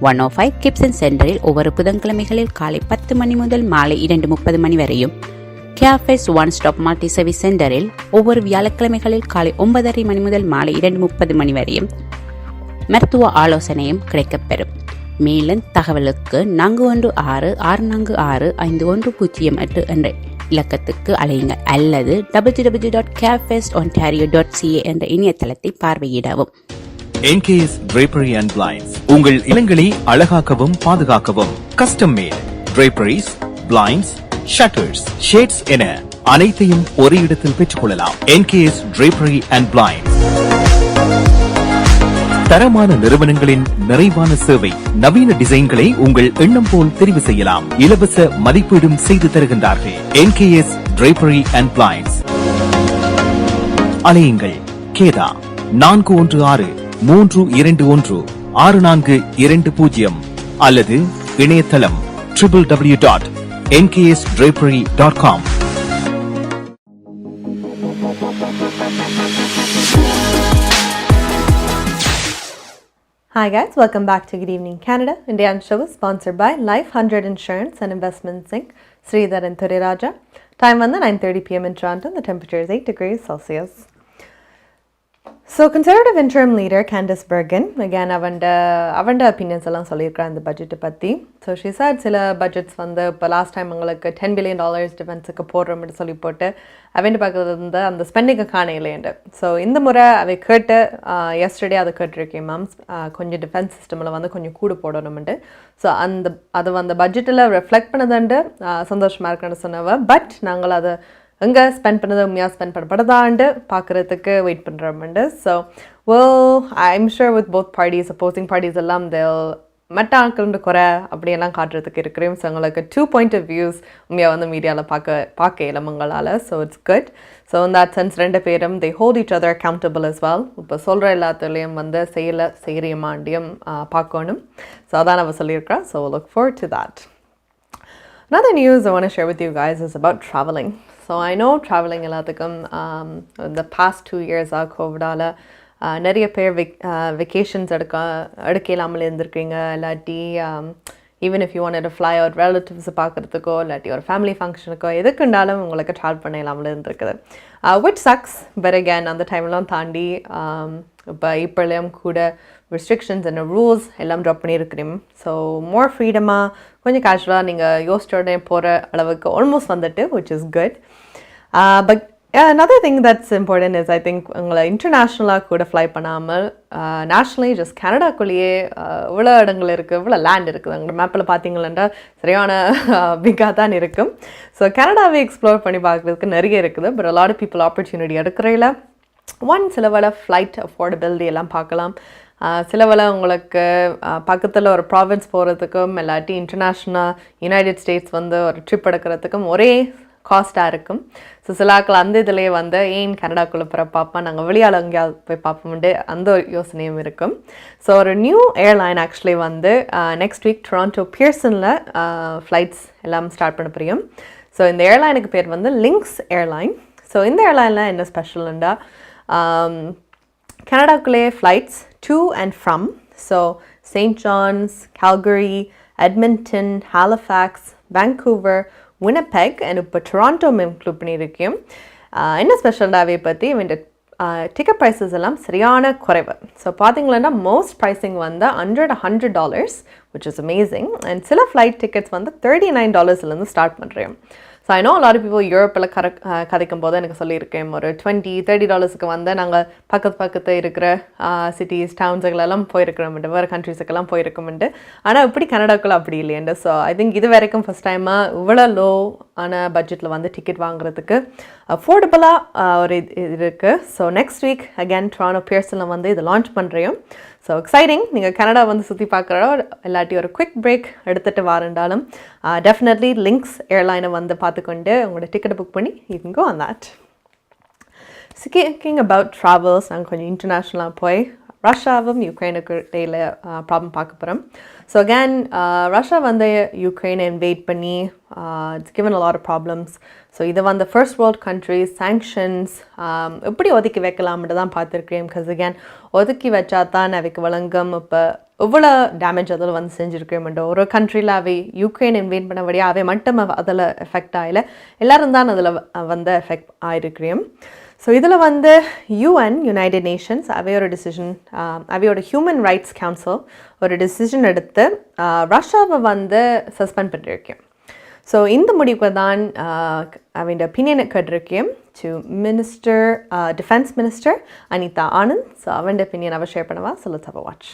105 கிப்சன் சென்டரில் ஒவ்வொரு புதன்கிழமைகளில் காலை 10 மணி முதல் மாலை 2:30 மணி வரையும், cafes one stop multi service சென்டரில் ஒவ்வொரு வியாழக்கிழமைகளில் காலை 9:30 மணி முதல் மாலை 2:30 மணி வரையும் மருத்துவ ஆலோசனையும் கிடைக்கப்பெறும். மேலும் தகவலுக்கு 416-646-5108 என்ற இலக்கத்துக்கு அழையுங்கள் அல்லது www.cafesontario.ca என்ற இணையதளத்தை பார்வையிடவும். NKS Drapery and Blinds உங்கள் இல்லங்களை அழகாக்கவும் பாதுகாக்கவும் custom mat draperies, blinds, shutters, shades என அனைத்தையும் ஒரு இடத்தில் பெற்றுக்கொள்ளலாம். NKS Drapery and Blinds தரமான நிறுவனங்களின் நிறைவான சேவை. நவீன டிசைன்களை உங்கள் எண்ணம் போல் தெரிவு செய்யலாம். இலவச மதிப்பீடும் செய்து தருகின்றார்கள். NKS Drapery and Blinds. அலையுங்கள் கேதா 416-321-6420 அல்லது இணையதளம் www.nksdrapery.com. Hi guys, welcome back to Good Evening Canada. Indian show is sponsored by Life 100 Insurance and Investment Inc. Sridharan Thuriraja. Time on the 9:30 p.m. in Toronto. The temperature is 8 degrees Celsius. So, Conservative Interim Leader Candice Bergen, again, avanda opinions along solirukra in the budget patti. So, she said sila budgets vanda last time angalukku $10 billion defense ku podrom nu solli potte avenda pakadha and spending kaane illende. So, indha mura ave kette yesterday adu kettirukke ma'am konja defense system la vanda konja koodu podanumண்டு. So, adu vanda budget la reflect பண்ணதண்டு சந்தோஷமா இருக்குன்னு சொன்னவ. But நாங்கள் அதை எங்கே spend பண்ணது உண்மையாக spend பண்ணப்படதாண்டு பார்க்குறதுக்கு wait பண்ணுறோம்ண்டு. So I'm sure with both parties opposing parties எல்லாம் மற்ற ஆட்கள் குறை அப்படியெல்லாம் காட்டுறதுக்கு இருக்கிறேன். ஸோ எங்களுக்கு 2 point of views உண்மையாக வந்து மீடியாவில் பார்க்க இளமங்களால். So it's good. So in that sense ரெண்டு பேரும் they hold each other accountable as well. இப்போ சொல்கிற எல்லாத்துலேயும் வந்து செய்கிறியமாண்டியும் பார்க்கணும். ஸோ அதான் அவள் சொல்லியிருக்கிறேன். So look forward to that. Another news I want to share with you guys is about traveling. So I know traveling எல்லாத்துக்கும் the past 2 years கோவிடால் நிறைய பேர் வெக்கேஷன்ஸ் எடுக்கலாமல் இருந்திருக்கீங்க. இல்லாட்டி even if you want to fly out ரிலேட்டிவ்ஸை பார்க்குறதுக்கோ இல்லாட்டி ஒரு ஃபேமிலி ஃபங்க்ஷனுக்கோ எதுக்குண்டாலும் உங்களுக்கு ட்ராவல் பண்ண இல்லாமல் இருந்திருக்குது. விச் சக்ஸ் பட் அகேன் அந்த டைம்லாம் தாண்டி இப்போ இப்போலையும் கூட ரெஸ்ட்ரிக்ஷன்ஸ் அண்ட் ரூல்ஸ் எல்லாம் ட்ராப் பண்ணியிருக்கிறேன். ஸோ மோர் ஃப்ரீடமாக கொஞ்சம் கேஷுவலாக நீங்கள் யோசிச்சோடனே போகிற அளவுக்கு ஆல்மோஸ்ட் வந்துட்டு which is good. But another thing that's important is I think உங்களை இன்டர்நேஷ்னலாக கூட ஃப்ளை பண்ணாமல் நேஷ்னலி ஜஸ்ட் கனடாக்குள்ளேயே இவ்வளோ இடங்கள் இருக்குது, இவ்வளோ லேண்ட் இருக்குது. உங்களோட மேப்பில் பார்த்தீங்களா சரியான பிக்காக தான் இருக்கும். ஸோ கனடாவை எக்ஸ்ப்ளோர் பண்ணி பார்க்குறதுக்கு நிறைய இருக்குது. But a lot of people opportunity எடுக்கிறதில்ல. சில வேளை ஃப்ளைட் அஃபோர்டபிலிட்டி எல்லாம் பார்க்கலாம். சில வேளை உங்களுக்கு பக்கத்தில் ஒரு ப்ராவின்ஸ் போகிறதுக்கும் இல்லாட்டி இன்டர்நேஷ்னல் யுனைடெட் ஸ்டேட்ஸ் வந்து ஒரு ட்ரிப் எடுக்கிறதுக்கும் ஒரே காஸ்ட்டாக இருக்கும். ஸோ சிலாக்கள் அந்த இதிலே வந்து ஏன் கனடாக்குள்ளே போகிற பார்ப்போம், நாங்கள் வெளியால் எங்கேயாவது போய் பார்ப்போம்ட்டு அந்த யோசனையும் இருக்கும். ஸோ ஒரு நியூ ஏர்லைன் ஆக்சுவலி வந்து நெக்ஸ்ட் வீக் டொராண்டோ பியர்சனில் ஃப்ளைட்ஸ் எல்லாம் ஸ்டார்ட் பண்ண புரியும். ஸோ இந்த ஏர்லைனுக்கு பேர் வந்து லிங்க்ஸ் ஏர்லைன். ஸோ இந்த ஏர்லைனில் என்ன ஸ்பெஷல்ண்டா கனடாக்குள்ளே flights to and from. So St. John's, Calgary, Edmonton, Halifax, Vancouver, Winnipeg and இப்போ டொராண்டோ இன்க்ளூட் பண்ணியிருக்கேன். என்ன ஸ்பெஷல்டாகவே பற்றி டிக்கெட் ப்ரைஸஸ் எல்லாம் சரியான குறைவு. ஸோ பார்த்தீங்கன்னா மோஸ்ட் ப்ரைஸிங் வந்து $100 which is amazing. அண்ட் சில ஃப்ளைட் டிக்கெட்ஸ் வந்து $39 ஸ்டார்ட் பண்ணுறேன். So I know lot of people யூரோப்பில் கதைக்கும் போது எனக்கு சொல்லியிருக்கேன் ஒரு $20-30 வந்து நாங்கள் பக்கத்து இருக்கிற சிட்டிஸ் டவுன்ஸுகளெல்லாம் போயிருக்கிறோம்ட்டு வேறு கண்ட்ரிஸுக்கெல்லாம் போயிருக்கோம்ட்டு. ஆனால் இப்படி கனடாக்குள்ளே அப்படி இல்லையண்டு. ஸோ ஐ திங்க் இது வரைக்கும் ஃபஸ்ட் டைமாக இவ்வளோ லோ ஆன பட்ஜெட்டில் வந்து டிக்கெட் வாங்குறதுக்கு அஃபோர்டபுளாக ஒரு இது இருக்குது. So next week again Toronto பியர்ஸில் வந்து இது லான்ச் பண்ணுறேன். So exciting. நீங்கள் கனடா வந்து சுற்றி பார்க்குறோ இல்லாட்டி ஒரு குவிக் பிரேக் எடுத்துகிட்டு வாரண்டாலும் டெஃபினெட்லி லிங்க்ஸ் ஏர்லைனை வந்து பார்த்துக்கொண்டு உங்களோட டிக்கெட்டை புக் பண்ணி you can go on that. Speaking about travels, நாங்கள் கொஞ்சம் இன்டர்நேஷ்னலாக போய் ரஷ்யாவும் யுக்ரைனுக்கு இடையில் ப்ராப்ளம் பார்க்க போகிறோம். ஸோ அகேன் ரஷ்யா வந்து யுக்ரைனை இன்வைட் பண்ணி it's given a lot of problems. So இதை வந்து ஃபர்ஸ்ட் வேர்ல்ட் கண்ட்ரிஸ் சாங்ஷன்ஸ் எப்படி ஒதுக்கி வைக்கலாம்னு தான் பார்த்துருக்கேன். பிகாஸ் அகேன் ஒதுக்கி வச்சா தான் அவைக்கு வழங்கும். இப்போ எவ்வளோ டேமேஜ் அதில் வந்து செஞ்சுருக்கேன்ட்டு ஒரு கண்ட்ரியில் அவை யுக்ரைன் இன்வைட் பண்ணபடியாக அவை மட்டும் அதில் எஃபெக்ட் ஆகலை, எல்லோரும் தான் அதில் வந்து எஃபெக்ட் ஆகிருக்கிறேன். ஸோ இதில் வந்து யுனைடெட் நேஷன்ஸ் அவையோட டிசிஷன், அவையோட ஹியூமன் ரைட்ஸ் கவுன்சில் ஒரு டிசிஷன் எடுத்து ரஷ்யாவை வந்து சஸ்பெண்ட் பண்ணியிருக்கேன். ஸோ இந்த முடிவுக்கு தான் அவன் ஒப்பீனியனை கேட்டிருக்கேன் to minister defence minister Anita Anand. So அவன் ஒப்பீனியன் அவ ஷேர் பண்ணுவா. So let's have a watch.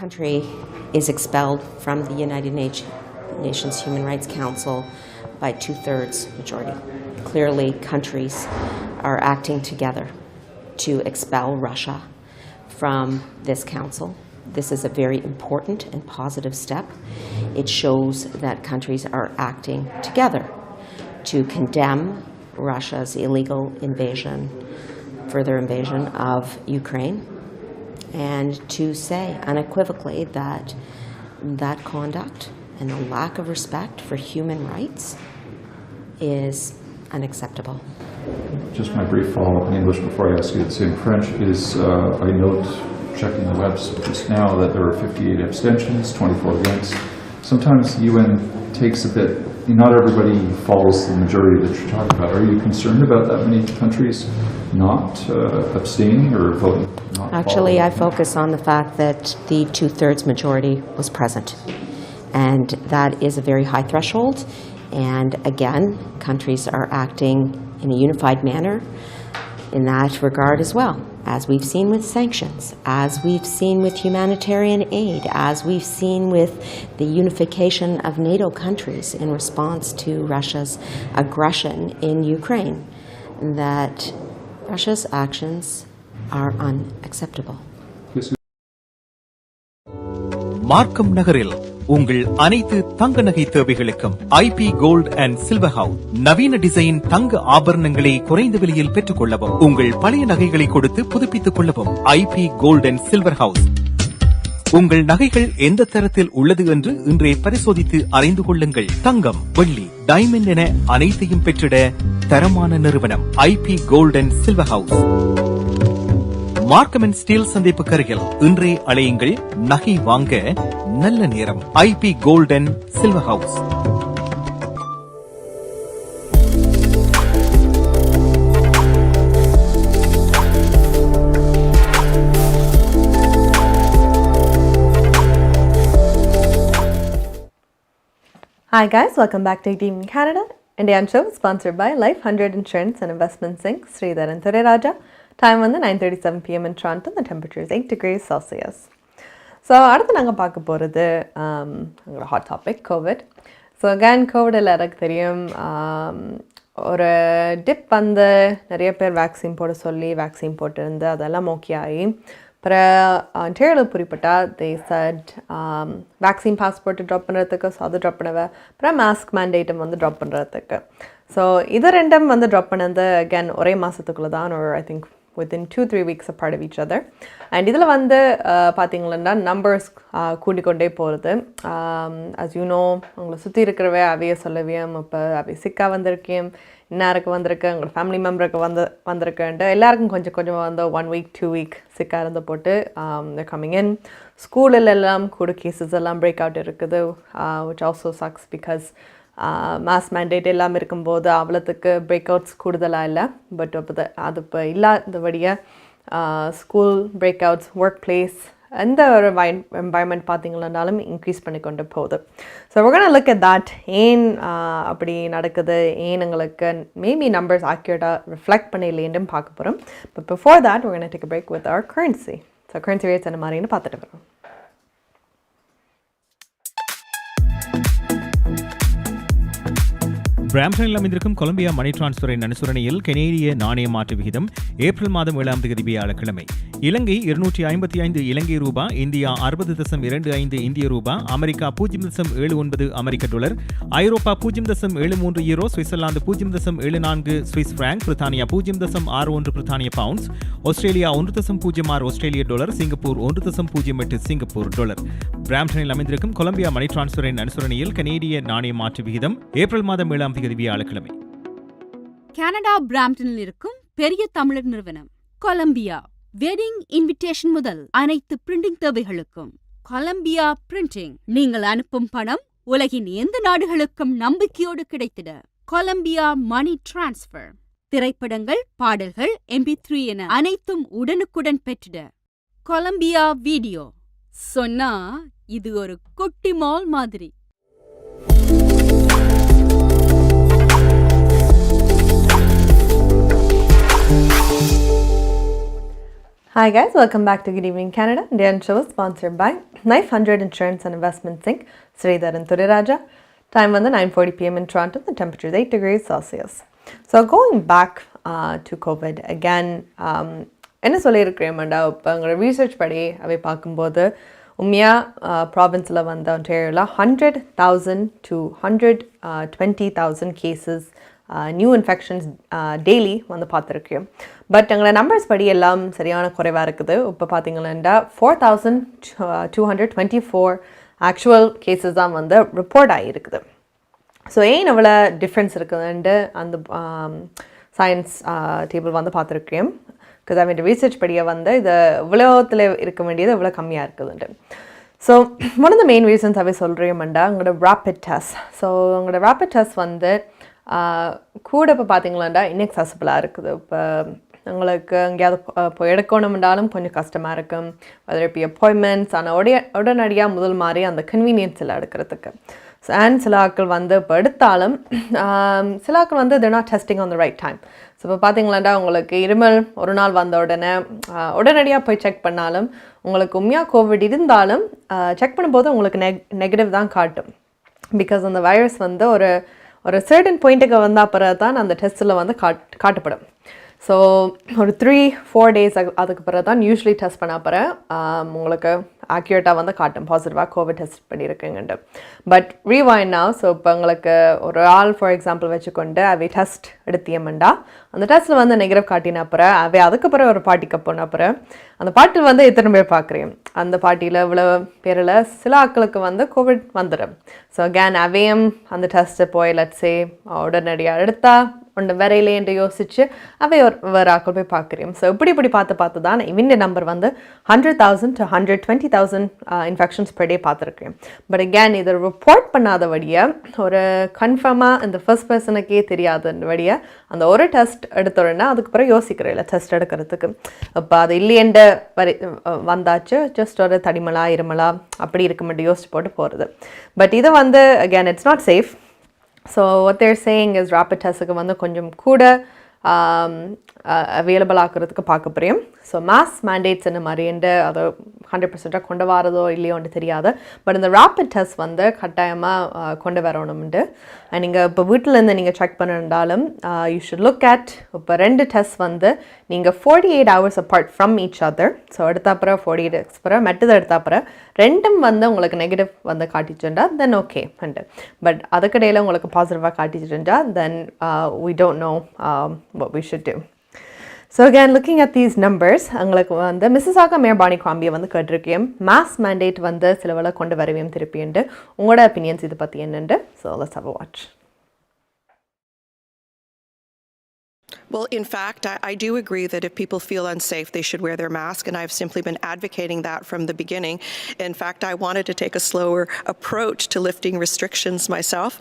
Country is expelled from the United Nations Human Rights Council by 2/3 majority. Clearly, countries are acting together to expel Russia from this council. This is a very important and positive step. It shows that countries are acting together to condemn Russia's illegal further invasion of Ukraine, and to say unequivocally that that conduct and the lack of respect for human rights is unacceptable. Just my brief follow-up in English before I ask you to say in French is I note, checking the webs just now, that there were 58 abstentions, 24 against. Sometimes UN takes a bit, not everybody follows the majority that you're talking about. Are you concerned about that many countries not abstaining or voting? Actually, I focus on the fact that the 2/3 majority was present, and that is a very high threshold. And again, countries are acting in a unified manner in that regard as well, as we've seen with sanctions, as we've seen with humanitarian aid, as we've seen with the unification of NATO countries in response to Russia's aggression in Ukraine, that Russia's actions are unacceptable. மார்க்கம் நகரில் உங்கள் அனைத்து தங்க நகை தேவைகளுக்கும் IP gold and silver house நவீன design தங்க ஆபரணங்களை குறைந்த விலையில் பெற்றுக் கொள்ளவும், உங்கள் பழைய நகைகளை கொடுத்து புதுப்பித்துக் கொள்ளவும் IP gold and silver house. உங்கள் நகைகள் எந்த தரத்தில் உள்ளது என்று இன்றே பரிசோதித்து அறிந்து கொள்ளுங்கள். தங்கம், வெள்ளி, டைமண்ட் என அனைத்தையும் பெற்றிட தரமான நிறுவனம் IP gold and silver house. Markham and Steeles சந்திப்புக்கு அருகில் இன்றே அழையுங்கள். நகை வாங்க நல்ல நேரம். IP gold and silver house. Hi guys, welcome back to Team Canada. Indian show sponsored by Life 100 Insurance and Investment Inc. Sridharan Thuriraja. Time வந்து 9:37 PM in Toronto. The temperature is 8 degrees Celsius. So அடுத்து நாங்கள் பார்க்க போகிறது எங்களோட hot topic COVID. So again கோவிடில் எனக்கு தெரியும் ஒரு டிப் வந்து நிறைய பேர் வேக்சின் போட சொல்லி வேக்சின் போட்டிருந்து அதெல்லாம் ஓகே ஆகி அப்புறம் டேரில் குறிப்பிட்டா தே சட் வேக்சின் பாஸ்போர்ட்டு ட்ராப் பண்ணுறதுக்கு, ஸோ அதை ட்ராப் பண்ணவே அப்புறம் மாஸ்க் மேண்டேட்டும் வந்து ட்ராப் பண்ணுறதுக்கு. ஸோ இது ரெண்டும் வந்து ட்ராப் பண்ணது அகேன் ஒரே மாதத்துக்குள்ளே தான், ஒரு I think within 2-3 weeks apart of each other. And இதில் வந்து பார்த்தீங்கன்னா நம்பர்ஸ் கூட்டிக்கொண்டே போகிறது. as you know, உங்களை சுற்றி இருக்கிறவே அவைய சொல்லவியம், இப்போ அவை சிக்கா வந்திருக்கேன், இன்னாருக்கு வந்திருக்கு, உங்களோட ஃபேமிலி மெம்பருக்கு வந்திருக்குன்ட்டு எல்லாருக்கும் கொஞ்சம் கொஞ்சம் வந்து 1 week 2 week சிக்கா இருந்து போட்டு they're coming in. ஸ்கூலில் எல்லாம் கூட கேசஸ் எல்லாம் பிரேக் அவுட் இருக்குது, which also sucks because mass mandate எல்லாம் இருக்கும்போது அவ்வளோத்துக்கு பிரேக் அவுட்ஸ் கூடுதலாக இல்லை. பட் அது இப்போ இல்லாதபடியாக school break outs, work places, எந்த ஒரு என்வாயன்மெண்ட் பார்த்தீங்கன்னாலும் இன்க்ரீஸ் பண்ணி கொண்டு போகுது. So we're gonna look at that. ஏன் அப்படி நடக்குது, ஏன் எங்களுக்கு மேபி நம்பர்ஸ் ஆக்யூரேட்டாக ரிஃப்ளெக்ட் பண்ணலைன்னு பார்க்க போகிறோம். But before that we're gonna take a break with our currency. So currency rates என்ன மாதிரின்னு பார்த்துட்டு வரோம். பிராம்டனில் அமைந்திருக்கும் கொலம்பியா மணி டிரான்ஸ்ஃபரின் அனுசரணையில் கனேடிய நாணய மாற்று விகிதம் ஏப்ரல் மாதம் 7ஆம் தேதி வியாழக்கிழமை இலங்கை 255 இலங்கை ரூபா, இந்தியா 60.25 இந்திய ரூபா, அமெரிக்கா 0.79 அமெரிக்க டாலர், ஐரோப்பா 0.73 யூரோ, சுவிட்சர்லாந்து 0.74 சுவிஸ் பிராங்க், பிரித்தானியா 0.61 பிரித்தானிய பவுண்ட்ஸ், ஆஸ்திரேலியா 1.06 ஆஸ்திரேலிய டாலர், சிங்கப்பூர் 1.08 சிங்கப்பூர் டாலர். பிராம்டனில் அமைந்திருக்கும் கொலம்பியா மணி டிரான்ஸ்ஃபரின் அனுசரணையில் கனேடிய நாணய மாற்று விகிதம் ஏப்ரல் மாதம் 7ஆம் தேதி வியாழக்கிழமை. கனடா பிராம்டனில் இருக்கும் பெரிய தமிழர் நிறுவனம் கொலம்பியா வெட்டிங் இன்விடேஷன் முதல் அனைத்து பிரிண்டிங் தேவைகளுக்கும் கொலம்பியா பிரிண்டிங். நீங்கள் அனுப்பும் பணம் உலகின் எந்த நாடுகளுக்கும் நம்பிக்கையோடு கிடைத்திட கொலம்பியா மணி டிரான்ஸ்ஃபர். திரைப்படங்கள், பாடல்கள், MP3 என அனைத்தும் உடனுக்குடன் பெற்றிட கொலம்பியா வீடியோ. சொன்னா இது ஒரு குட்டி மால் மாதிரி. Hi guys, welcome back to Good Evening Canada. Indian show is sponsored by Life 100 Insurance and Investment Inc. Sridhar and Thuriraja. Time on the 9:40 p.m. in Toronto. The temperature is 8 degrees Celsius. So going back to COVID again, என்ன சொல்லியிருக்கிறேன்டா, இப்போ எங்களோட research படி அவை பார்க்கும்போது உண்மையாக ப்ராவின்ஸில் வந்து ஒன்டேரியோவில் 100,000 to 120,000 cases new infections daily வந்து பார்த்துருக்கேன். பட் எங்களோட நம்பர்ஸ் படி எல்லாம் சரியான குறைவாக இருக்குது. இப்போ பார்த்தீங்கன்னா 4,224 ஆக்சுவல் கேசஸ் தான் வந்து ரிப்போர்ட் ஆகியிருக்குது. ஸோ ஏன் எவ்வளோ டிஃப்ரென்ஸ் இருக்குதுன்ட்டு அந்த சயின்ஸ் டேபிள் வந்து பார்த்துருக்கேன். பிகாஸ் அவன் ரீசர்ச் படியை வந்து இது இவ்வளோத்தில் இருக்க வேண்டியது இவ்வளோ கம்மியாக இருக்குதுன்ட்டு. So one of the main reasons அவை சொல்கிறேன்டா உங்களோட ரேப்பிட் டெஸ்ட். ஸோ உங்களோட ரேப்பிட் டெஸ்ட் வந்து கூட இப்போ பார்த்தீங்களாண்டா இன்எக்சசிபிளாக இருக்குது. இப்போ உங்களுக்கு எங்கேயாவது இப்போ எடுக்கணும்னாலும் கொஞ்சம் கஷ்டமாக இருக்கும். அதில் இப்போ அப்பாயின்மெண்ட்ஸ் ஆனால் உடனடியாக முதல் மாதிரி அந்த கன்வீனியன்ஸ் இல்லை எடுக்கிறதுக்கு. அண்ட் சில ஆட்கள் வந்து இப்போ எடுத்தாலும் சில ஆட்கள் வந்து they're not testing on the right time. So இப்போ பார்த்தீங்களாண்டா உங்களுக்கு இருமல் ஒரு நாள் வந்த உடனடியாக போய் செக் பண்ணாலும் உங்களுக்கு உண்மையாக கோவிட் இருந்தாலும் செக் பண்ணும்போது உங்களுக்கு நெகட்டிவ் தான் காட்டும். பிகாஸ் அந்த வைரஸ் வந்து ஒரு சர்டன் பாயிண்ட்டுக்கு வந்தால் பிறகு தான் அந்த டெஸ்ட்டில் வந்து காட்டப்படும். ஸோ ஒரு 3-4 டேஸ் அதுக்கு பிறகு தான் யூஸ்வலி டெஸ்ட் பண்ண பிறகு உங்களுக்கு ஆக்யூரேட்டாக வந்து காட்டும் பாசிட்டிவாக கோவிட் டெஸ்ட் பண்ணியிருக்குங்கண்டு. பட் ரீவைண்ட் now, ஸோ இப்போ உங்களுக்கு ஒரு ஆள் ஃபார் எக்ஸாம்பிள் வச்சுக்கொண்டு அவை டெஸ்ட் எடுத்தியமெண்டா அந்த டெஸ்ட்டில் வந்து நெகட்டிவ் காட்டின அப்புறம் அவை அதுக்கு பிறகு ஒரு பார்ட்டிக்கு போன அப்புறம் அந்த பார்ட்டியில் வந்து எத்தனை பேர் பார்க்குறேன், அந்த பார்ட்டியில் இவ்வளோ பேரில் சில ஆட்களுக்கு வந்து கோவிட் வந்துடும். ஸோ அகேன் அவையும் அந்த டெஸ்ட்டை போய் லட்ஸே உடனடியாக எடுத்தால் ஒன்று வரையிலேன்ட்டு யோசிச்சு அவை வேறு ஆக்கள் போய் பார்க்குறேன். ஸோ இப்படி பார்த்து தான் இவங்க நம்பர் வந்து 100,000 to 120,000 இன்ஃபெக்ஷன்ஸ் per day பார்த்துருக்கேன். பட் அகேன் இதை ரிப்போர்ட் பண்ணாதபடியாக ஒரு கன்ஃபார்மாக இந்த ஃபர்ஸ்ட் பர்சனுக்கே தெரியாதபடியாக அந்த ஒரு டெஸ்ட் எடுத்தோன்னா அதுக்கு பிறகு யோசிக்கிறேன் இல்லை டெஸ்ட் எடுக்கிறதுக்கு. இப்போ அது இல்லையண்ட வந்தாச்சு ஜஸ்ட் ஒரு தடிமலா இருமலா அப்படி இருக்க மட்டும் யோசிச்சு போட்டு போகிறது. பட் இது வந்து again it's not safe. So what they're saying is rapid test வந்து கொஞ்சம் கூட அவைலபிள் ஆக்கிறதுக்கு பார்க்க போகிறேன். ஸோ மாஸ் மேண்டேட்ஸ் என்ன மாதிரின்ட்டு அதை 100% கொண்டு வரதோ இல்லையோன்ட்டு தெரியாது. பட் இந்த ரேப்பிட் டெஸ்ட் வந்து கட்டாயமாக கொண்டு வரணும்ட்டு. நீங்கள் இப்போ வீட்டிலேருந்து நீங்கள் செக் பண்ணிருந்தாலும் யூ ஷுட் லுக் அட் இப்போ 2 டெஸ்ட் வந்து நீங்கள் 48 hours apart from each other. So எடுத்தாப்புறம் 48 hours அப்புறம் மெட்டது எடுத்தாப்புறம் ரெண்டும் வந்து உங்களுக்கு நெகட்டிவ் வந்து காட்டிச்சுட்டா தென் ஓகே அண்டு. பட் அதுக்கிடையில் உங்களுக்கு பாசிட்டிவாக காட்டிச்சுட்டா தென் we don't know what we should do. So again, looking at these numbers, உங்களுக்கு வந்து மிசிசாகா மேயர் பானி காம்பியை வந்து கேட்டிருக்கேன். மாஸ் மேண்டேட் வந்து சிலவளை கொண்டு வரவையும் திருப்பிண்டு உங்களோட ஒப்பீனியன்ஸ் இது பற்றி என்னண்டு. So let's have a watch. Well, in fact, I do agree that if people feel unsafe, they should wear their mask, and I've simply been advocating that from the beginning. In fact, I wanted to take a slower approach to lifting restrictions myself.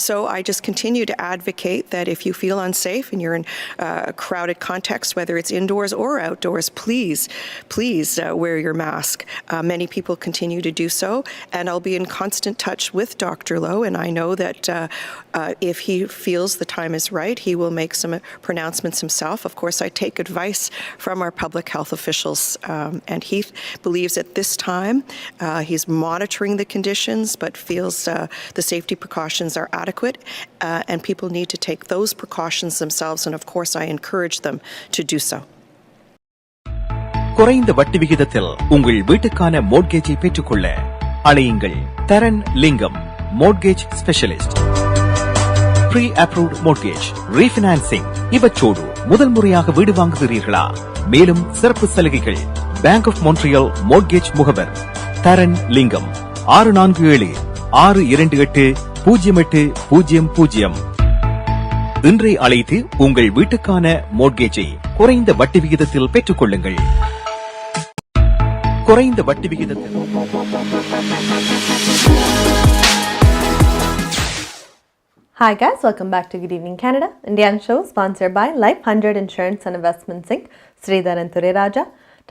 So I just continue to advocate that if you feel unsafe and you're in a crowded context, whether it's indoors or outdoors, please wear your mask. Many people continue to do so, and I'll be in constant touch with Dr. Lowe, and I know that if he feels the time is right, he will make some pronouncements himself. Of course, I take advice from our public health officials, and he believes at this time he's monitoring the conditions but feels the safety precautions are adequate, and people need to take those precautions themselves, and of course I encourage them to do so. குறைந்த வட்டி விகிதத்தில் உங்கள் வீட்டுக்கான மோட்கேஜை பெற்றுக்கொள்ள அழையுங்கள் Tharan Lingam mortgage specialist. Pre approved mortgage, refinancing இவற்றோடு முதல் முறையாக வீடு வாங்குகிறீர்களா? மேலும் சிறப்பு சலுகைகள். பேங்க் ஆஃப் மோன்ட்ரியல் மோட்கேஜ் முகவர் தரன் லிங்கம் 647-628-0800. இன்றை அழைத்து உங்கள் வீட்டுக்கான மோட்கேஜை குறைந்த வட்டி விகிதத்தில் பெற்றுக் கொள்ளுங்கள். குறைந்த வட்டி விகிதத்தில். Hi guys, welcome back to Good Evening Canada. Indian show sponsored by Life 100 Insurance and Investments Inc. Sridhar and Raja.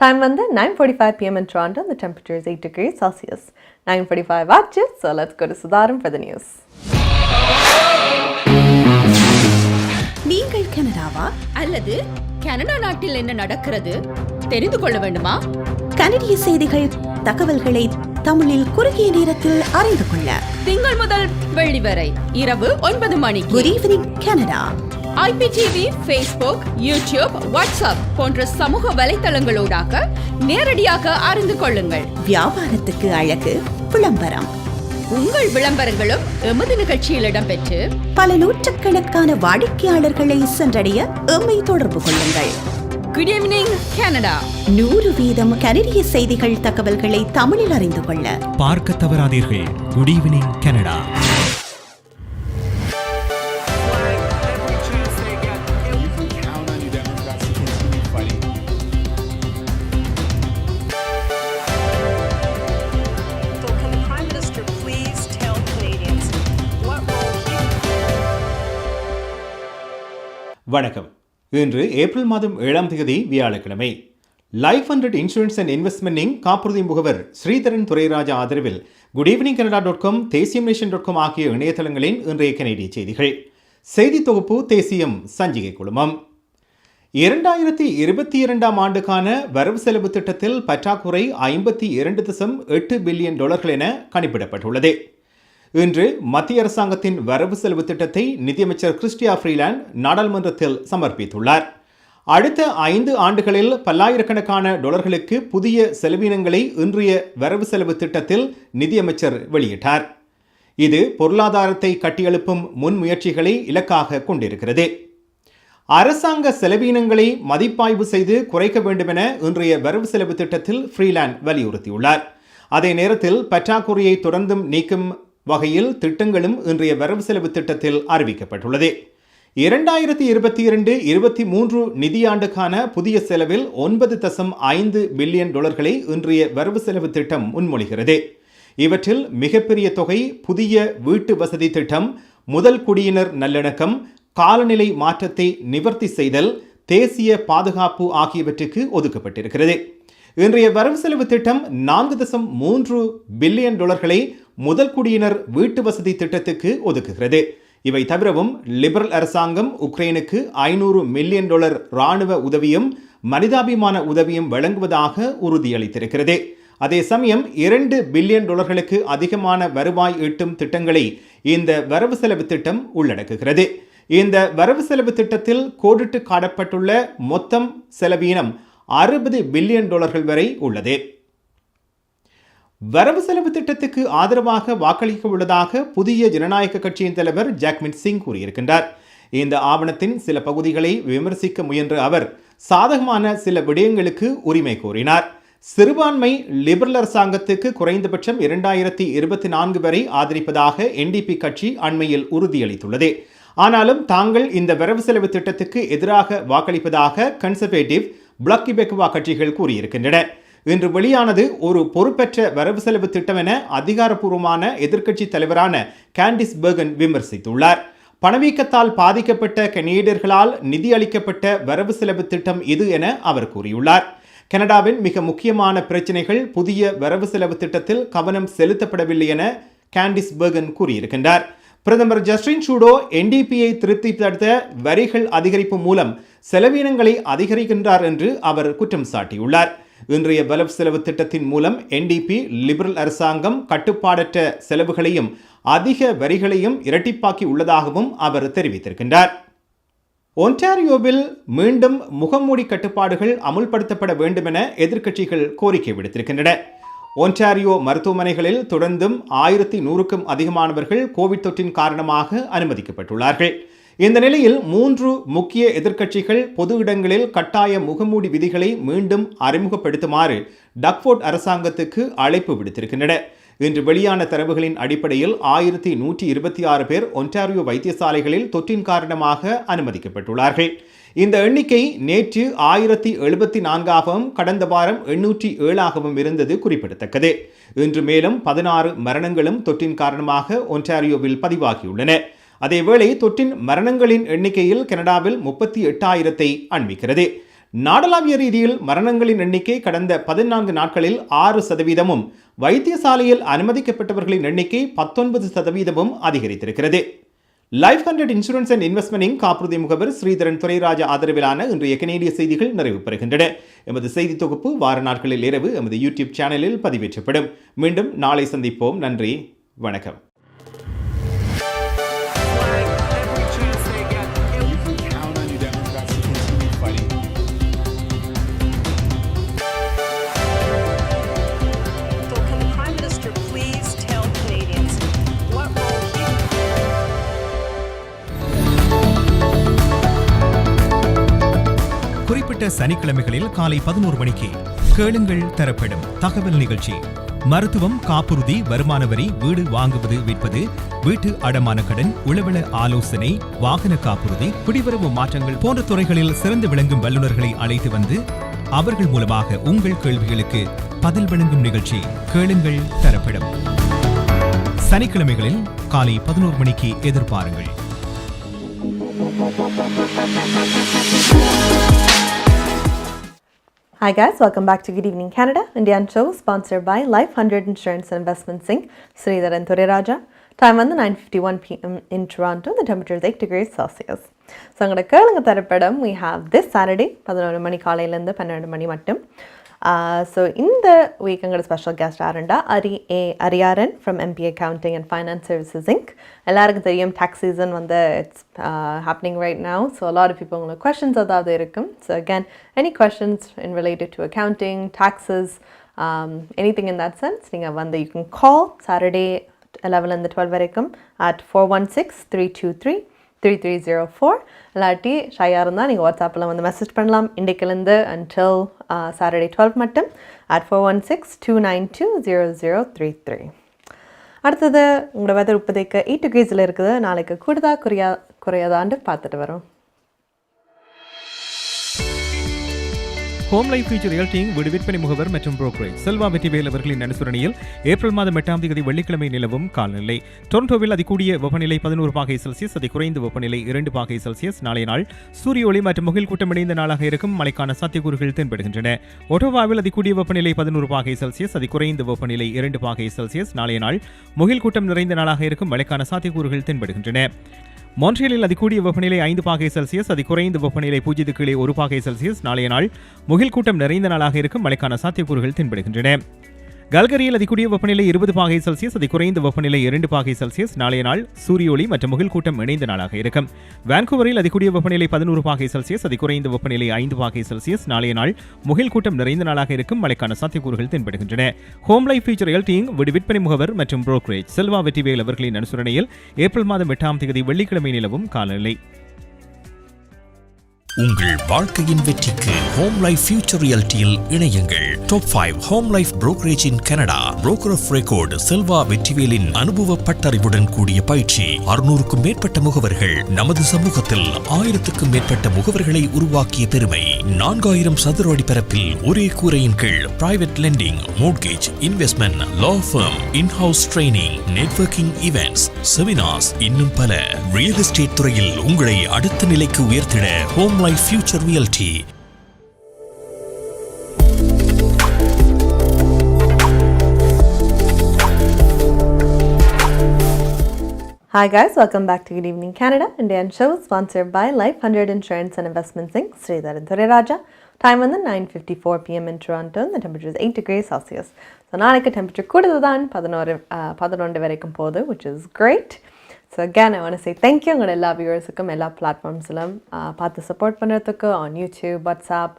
Time வந்து 9:45 p.m. in Toronto. The temperature is 8 degrees Celsius. 9:45 ஆச்சு. So let's go to Sudharam for the news. நீங்கள் கனடாவா அல்லது Canada நாட்டில் என்ன நடக்கிறது தெரிந்து கொள்ள வேண்டுமா? கனடிய செய்திகள், தகவல்களை தமிழில் குறுகிய நேரத்தில் அறிந்து கொள்ள திங்கள் முதல் வெள்ளி வரை இரவு 9 மணிக்கு Good Evening Canada IPTV, Facebook, YouTube, WhatsApp போன்ற சமூக வலைத்தளங்களோடாக நேரடியாக அறிந்து கொள்ளுங்கள். வியாபாரத்துக்கு அழகு விளம்பரம். உங்கள் விளம்பரங்களும் எமது நிகழ்ச்சியில் இடம்பெற்று பல நூற்றுக்கணக்கான வாடிக்கையாளர்களை சென்றடைய எம்மை தொடர்பு கொள்ளுங்கள். Good Evening Canada 100% கனடிய செய்திகள், தகவல்களை தமிழில் அறிந்து கொள்ள பார்க்க தவறாதீர்கள். Good Evening Canada. வணக்கம். இன்று ஏப்ரல் மாதம் 7ஆம் தேதி வியாழக்கிழமை. Life 100 insurance and investment inc காப்புறுதி முகவர் ஸ்ரீதரன் துரைராஜா ஆதரவில் goodevningcanada.com, தேசியம்நேஷன்.com ஆகிய இணையதளங்களின் இன்றைய கனேடிய செய்திகள். செய்தி தொகுப்பு தேசியம் சஞ்சிகை குழுமம். 2022ஆம் ஆண்டுக்கான வரவு செலவு திட்டத்தில் பற்றாக்குறை $52.8 பில்லியன் என கணிப்பிடப்பட்டுள்ளது. இன்று மத்திய அரசாங்கத்தின் வரவு செலவு திட்டத்தை நிதியமைச்சர் கிறிஸ்டியா ஃப்ரீலாண்ட் நாடாளுமன்றத்தில் சமர்ப்பித்துள்ளார். அடுத்த 5 ஆண்டுகளில் பல்லாயிரக்கணக்கான டாலர்களுக்கு புதிய செலவினங்களை இன்றைய வரவு செலவு திட்டத்தில் நிதியமைச்சர் வெளியிட்டார். இது பொருளாதாரத்தை கட்டியெழுப்பும் முன்முயற்சிகளை இலக்காக கொண்டிருக்கிறது. அரசாங்க செலவினங்களை மதிப்பாய்வு செய்து குறைக்க வேண்டுமென இன்றைய வரவு செலவு திட்டத்தில் ஃப்ரீலாண்ட் வலியுறுத்தியுள்ளார். அதே நேரத்தில் பற்றாக்குறையை தொடர்ந்தும் நீக்கும் வகையில் திட்டங்களும் இன்றைய வரவு செலவு திட்டத்தில் அறிவிக்கப்பட்டுள்ளது. 2022-23 நிதியாண்டுக்கான புதிய செலவில் $9.5 பில்லியன் இன்றைய வரவு செலவு திட்டம் முன்மொழிகிறது. இவற்றில் மிகப்பெரிய தொகை புதிய வீட்டு வசதி திட்டம், முதல் குடியினர் நல்லிணக்கம், காலநிலை மாற்றத்தை நிவர்த்தி செய்தல், தேசிய பாதுகாப்பு ஆகியவற்றுக்கு ஒதுக்கப்பட்டிருக்கிறது. இன்றைய வரவு செலவு திட்டம் $4.3 பில்லியன் முதல் குடியினர் வீட்டு வசதி திட்டத்துக்கு ஒதுக்குகிறது. இவை தவிரவும் லிபரல் அரசாங்கம் உக்ரைனுக்கு $500 மில்லியன் இராணுவ உதவியும் மனிதாபிமான உதவியும் வழங்குவதாக உறுதியளித்திருக்கிறது. அதே சமயம் $2 பில்லியன் அதிகமான வருவாய் ஈட்டும் திட்டங்களை இந்த வரவு செலவு திட்டம் உள்ளடக்குகிறது. இந்த வரவு செலவு திட்டத்தில் கோடிட்டு காட்டப்பட்டுள்ள மொத்தம் செலவீனம் $60 பில்லியன் வரை உள்ளது. வரவு செலவு திட்டத்துக்கு ஆதரவாக வாக்களிக்க உள்ளதாக புதிய ஜனநாயக கட்சியின் தலைவர் ஜாக்மீட் சிங் கூறியிருக்கின்றார். இந்த ஆவணத்தின் சில பகுதிகளை விமர்சிக்க முயன்ற அவர் சாதகமான சில விடயங்களுக்கு உரிமை கோரினார். சிறுபான்மை லிபரல் அரசாங்கத்துக்கு குறைந்தபட்சம் 2024 வரை ஆதரிப்பதாக NDP கட்சி அண்மையில் உறுதியளித்துள்ளது. ஆனாலும் தாங்கள் இந்த வரவு செலவு திட்டத்துக்கு எதிராக வாக்களிப்பதாக கன்சர்வேட்டிவ், பிளாக் கிபெக்வா கட்சிகள் கூறியிருக்கின்றன. இன்று வெளியானது ஒரு பொறுப்பற்ற வரவு செலவு திட்டம் என அதிகாரப்பூர்வமான எதிர்க்கட்சி தலைவரான கேண்டிஸ் பெர்கன் விமர்சித்துள்ளார். பணவீக்கத்தால் பாதிக்கப்பட்ட கனேடியர்களால் நிதி அளிக்கப்பட்ட வரவு செலவு திட்டம் இது என அவர் கூறியுள்ளார். கனடாவின் மிக முக்கியமான பிரச்சினைகள் புதிய வரவு செலவு திட்டத்தில் கவனம் செலுத்தப்படவில்லை என கேண்டிஸ் பெர்கன் கூறியிருக்கின்றார். பிரதமர் ஜஸ்டின் ட்ரூடோ NDPயை திருப்திப்படுத்த வரிகள் அதிகரிப்பு மூலம் செலவினங்களை அதிகரிக்கின்றார் என்று அவர் குற்றம் சாட்டியுள்ளார். இன்றைய வரவு செலவு திட்டத்தின் மூலம் NDP லிபரல் அரசாங்கம் கட்டுப்பாடற்ற செலவுகளையும் அதிக வரிகளையும் இரட்டிப்பாக்கி உள்ளதாகவும் அவர் தெரிவித்திருக்கின்றார். ஒன்டாரியோவில் மீண்டும் முகமூடி கட்டுப்பாடுகள் அமுல்படுத்தப்பட வேண்டும் என எதிர்க்கட்சிகள் கோரிக்கை விடுத்திருக்கின்றன. ஒன்டாரியோ மருத்துவமனைகளில் தொடர்ந்தும் 1100க்கும் அதிகமானவர்கள் கோவிட் தொற்றின் காரணமாக அனுமதிக்கப்பட்டுள்ளார்கள். இந்த நிலையில் 3 முக்கிய எதிர்க்கட்சிகள் பொது இடங்களில் கட்டாய முகமூடி விதிகளை மீண்டும் அறிமுகப்படுத்துமாறு டக்ஃபோர்ட் அரசாங்கத்துக்கு அழைப்பு விடுத்திருக்கின்றன. இன்று வெளியான தரவுகளின் அடிப்படையில் 1126 பேர் ஒன்டாரியோ வைத்தியசாலைகளில் தொற்றின் காரணமாக அனுமதிக்கப்பட்டுள்ளார்கள். இந்த எண்ணிக்கை நேற்று 1074ஆகவும் கடந்த வாரம் 807ஆகவும் இருந்தது குறிப்பிடத்தக்கது. இன்று மேலும் 16 மரணங்களும் தொற்றின் காரணமாக ஒன்டாரியோவில் பதிவாகியுள்ளன. அதேவேளை தொற்றின் மரணங்களின் எண்ணிக்கையில் கனடாவில் 38,000ஐ அண்மிக்கிறது. நாடளாவிய ரீதியில் மரணங்களின் எண்ணிக்கை கடந்த 14 நாட்களில் 6%, வைத்தியசாலையில் அனுமதிக்கப்பட்டவர்களின் எண்ணிக்கை 19% அதிகரித்திருக்கிறது. லைஃப் 100 இன்சூரன்ஸ் அண்ட் இன்வெஸ்ட்மெண்ட் காப்புறுதி முகவர் ஸ்ரீதரன் துரைராஜா ஆதரவிலான இன்றைய கனேடிய செய்திகள் நிறைவு பெறுகின்றன. எமது செய்தி தொகுப்பு வார நாட்களில் இரவு எமது யூடியூப் சேனலில் பதிவேற்றப்படும். மீண்டும் நாளை சந்திப்போம். நன்றி, வணக்கம். குறிப்பிட்ட சனிக்கிழமைகளில் காலை 11 மணிக்கு கேளுங்கள் தரப்படும் தகவல் நிகழ்ச்சி. மருத்துவம், காப்புறுதி, வருமான வரி, வீடு வாங்குவது விற்பது, வீட்டு அடமான கடன், உளவள ஆலோசனை, வாகன காப்புறுதி, குடிவரவு மாற்றங்கள் போன்ற துறைகளில் சிறந்து விளங்கும் வல்லுநர்களை அழைத்து வந்து அவர்கள் மூலமாக உங்கள் கேள்விகளுக்கு பதில் வழங்கும் நிகழ்ச்சி கேளுங்கள் தரப்படும். சனிக்கிழமைகளில் காலை 11 மணிக்கு எதிர்பாருங்கள். Hi guys, welcome back to Good Evening Canada, Indian show sponsored by Life 100 Insurance and Investment Inc. Sridharan Thuriraja. Time on the 9:51 p.m. in Toronto. The temperature is 8 degrees Celsius. So, I'm going to கேளுங்க தரப்படம் we have this Saturday 11 மணி காலையிலிருந்து 12 மணி மட்டும். So, in the week, I'm going to special guest Aranda Ariyaran from MP Accounting and Finance Services Inc. எல்லாருக்கும் தெரியும் tax season வந்து it's happening right now. So, a lot of people have questions about it. So, again, any questions in related to accounting, taxes, anything in that sense, you can call Saturday 11 and the 12 வரைக்கும் at 416-323-3304. இல்லாட்டி ஷையாக இருந்தால் நீங்கள் வாட்ஸ்அப்பில் வந்து message பண்ணலாம். இன்றைக்கிலேருந்து until Saturday 12 மட்டும் at 416-292-0033. அடுத்தது உங்களோட வெதர் இப்போதைக்கு 8 degreesல இருக்குது. நாளைக்கு கூடுதா குறையாதான்னு பார்த்துட்டு வரோம். ஹோம் லைஃப் ஃபியூச்சர் ரியல்டிங் வீடு விற்பனை முகவர் மற்றும் புரோக்கரேஜ் செல்வா வெற்றிவேல் அவர்களின் அனுசரணையில் ஏப்ரல் மாதம் 8ஆம் தேதி வெள்ளிக்கிழமை நிலவும் காலநிலை. டொரண்டோவில் அதிகூடிய வெப்பநிலை 11 பாகை செல்சியஸ், அதி குறைந்த வெப்பநிலை 2 பாகை செல்சியஸ். நாளைய நாள் சூரிய ஒளி மற்றும் முகில் கூட்டம் இணைந்த நாளாக இருக்கும். மழைக்கான சாத்தியக்கூறுகள் தென்படுகின்றன. ஒட்டோவாவில் அதிகூடிய வெப்பநிலை 11 பாகை செல்சியஸ், அதி குறைந்த வெப்பநிலை 2 பாகை செல்சியஸ். நாளைய நாள் முகில் கூட்டம் நிறைந்த நாளாக இருக்கும். மழைக்கான சாத்தியக்கூறுகள் தென்படுகின்றன. மான்ட்ரியலில் அதிகூடிய வெப்பநிலை 5 பாகை செல்சியஸ், அதி குறைந்த வெப்பநிலை 0 கீழே 1 பாகை செல்சியஸ். நாளைய நாள் முகில் கூட்டம் நிறைந்த நாளாக இருக்கும். மழைக்கான சாத்தியக்கூறுகள் தென்படுகின்றன. கல்கரியில் அதிகூடிய வெப்பநிலை 20 பாகை செல்சியஸ், அதி குறைந்த வெப்பநிலை 2 பாகை செல்சியஸ். நாளைய நாள் சூரிய ஒளி மற்றும் முகில் கூட்டம் இணைந்த நாளாக இருக்கும். வான்கூவரில் அதிகூடிய வெப்பநிலை 11 பாகை செல்சியஸ், அதி குறைந்த வெப்பநிலை 5 பாகை செல்சியஸ். நாளைய நாள் முகில் கூட்டம் நிறைந்த நாளாக இருக்கும். மழைக்கான சாத்தியக்கூறுகள் தென்படுகின்றன. ஹோம் லைஃப் ஃபியூச்சர் ரியல்டிங் வீடு விற்பனை முகவர் மற்றும் புரோக்கரேஜ் செல்வா வெற்றிவேல் அவர்களின் அனுசரணையில் ஏப்ரல் மாதம் 8ஆம் தேதி வெள்ளிக்கிழமை நிலவும் காலநிலை. உங்கள் வாழ்க்கையின் வெற்றிக்கு ஹோம் லைஃப் ஃபியூச்சர் ரியாலிட்டியில் இணையுங்கள். Top 5 home life brokerage in Canada. Broker of record Selva வெற்றிவேலின் அனுபவ பட்டறிவுடன் கூடிய பயிற்சி. 600க்கும் மேற்பட்ட முகவர்கள் நமது சமூகத்தில் 1000க்கும் மேற்பட்ட முகவர்களை உருவாக்கிய பெருமை. 4000 சதுர அடி பரப்பில் ஒரே கூரையின் கீழ் private lending, mortgage, investment, law firm, in house training, networking events, seminars, இன்னும் பல. ரியல் எஸ்டேட் துறையில் உங்களை அடுத்த நிலைக்கு உயர்த்திட home life future reality. Hi guys, welcome back to Good Evening Canada, Indian show sponsored by Life 100 Insurance and Investment Inc. Sridhar and Raja. Time on the 9:54 p.m. in Toronto, and the temperature is 8 degrees Celsius. So நாளைக்கு temperature கூடுதல்தான் 11 வரைக்கும் போகுது, which is great. So again, I want to say thank you உங்களோட எல்லா வியூவர்ஸுக்கும் எல்லா பிளாட்ஃபார்ம்ஸிலும் பார்த்து support பண்ணுறதுக்கு on YouTube, WhatsApp,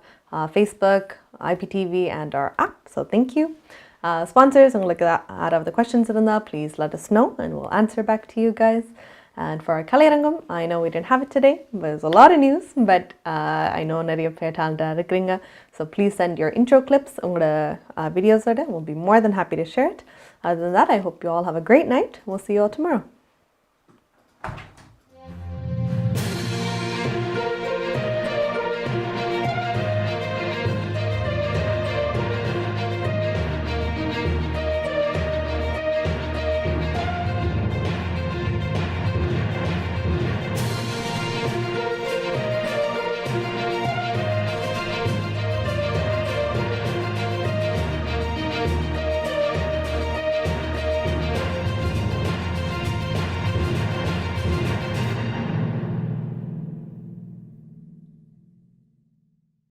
Facebook, IPTV and our app. So thank you. Sponsors, உங்களுக்கு யாராவது questions இருந்தால் please let us know and we'll answer back to you guys. And for our கலையரங்கம், I know we didn't have it today, but there's a lot of news, but I know நிறைய பேர் டேலண்டாக இருக்கிறீங்க. So please send your intro clips உங்களோட videos. We'll be more than happy to share it. Other than that, I hope you all have a great night. We'll see you all tomorrow.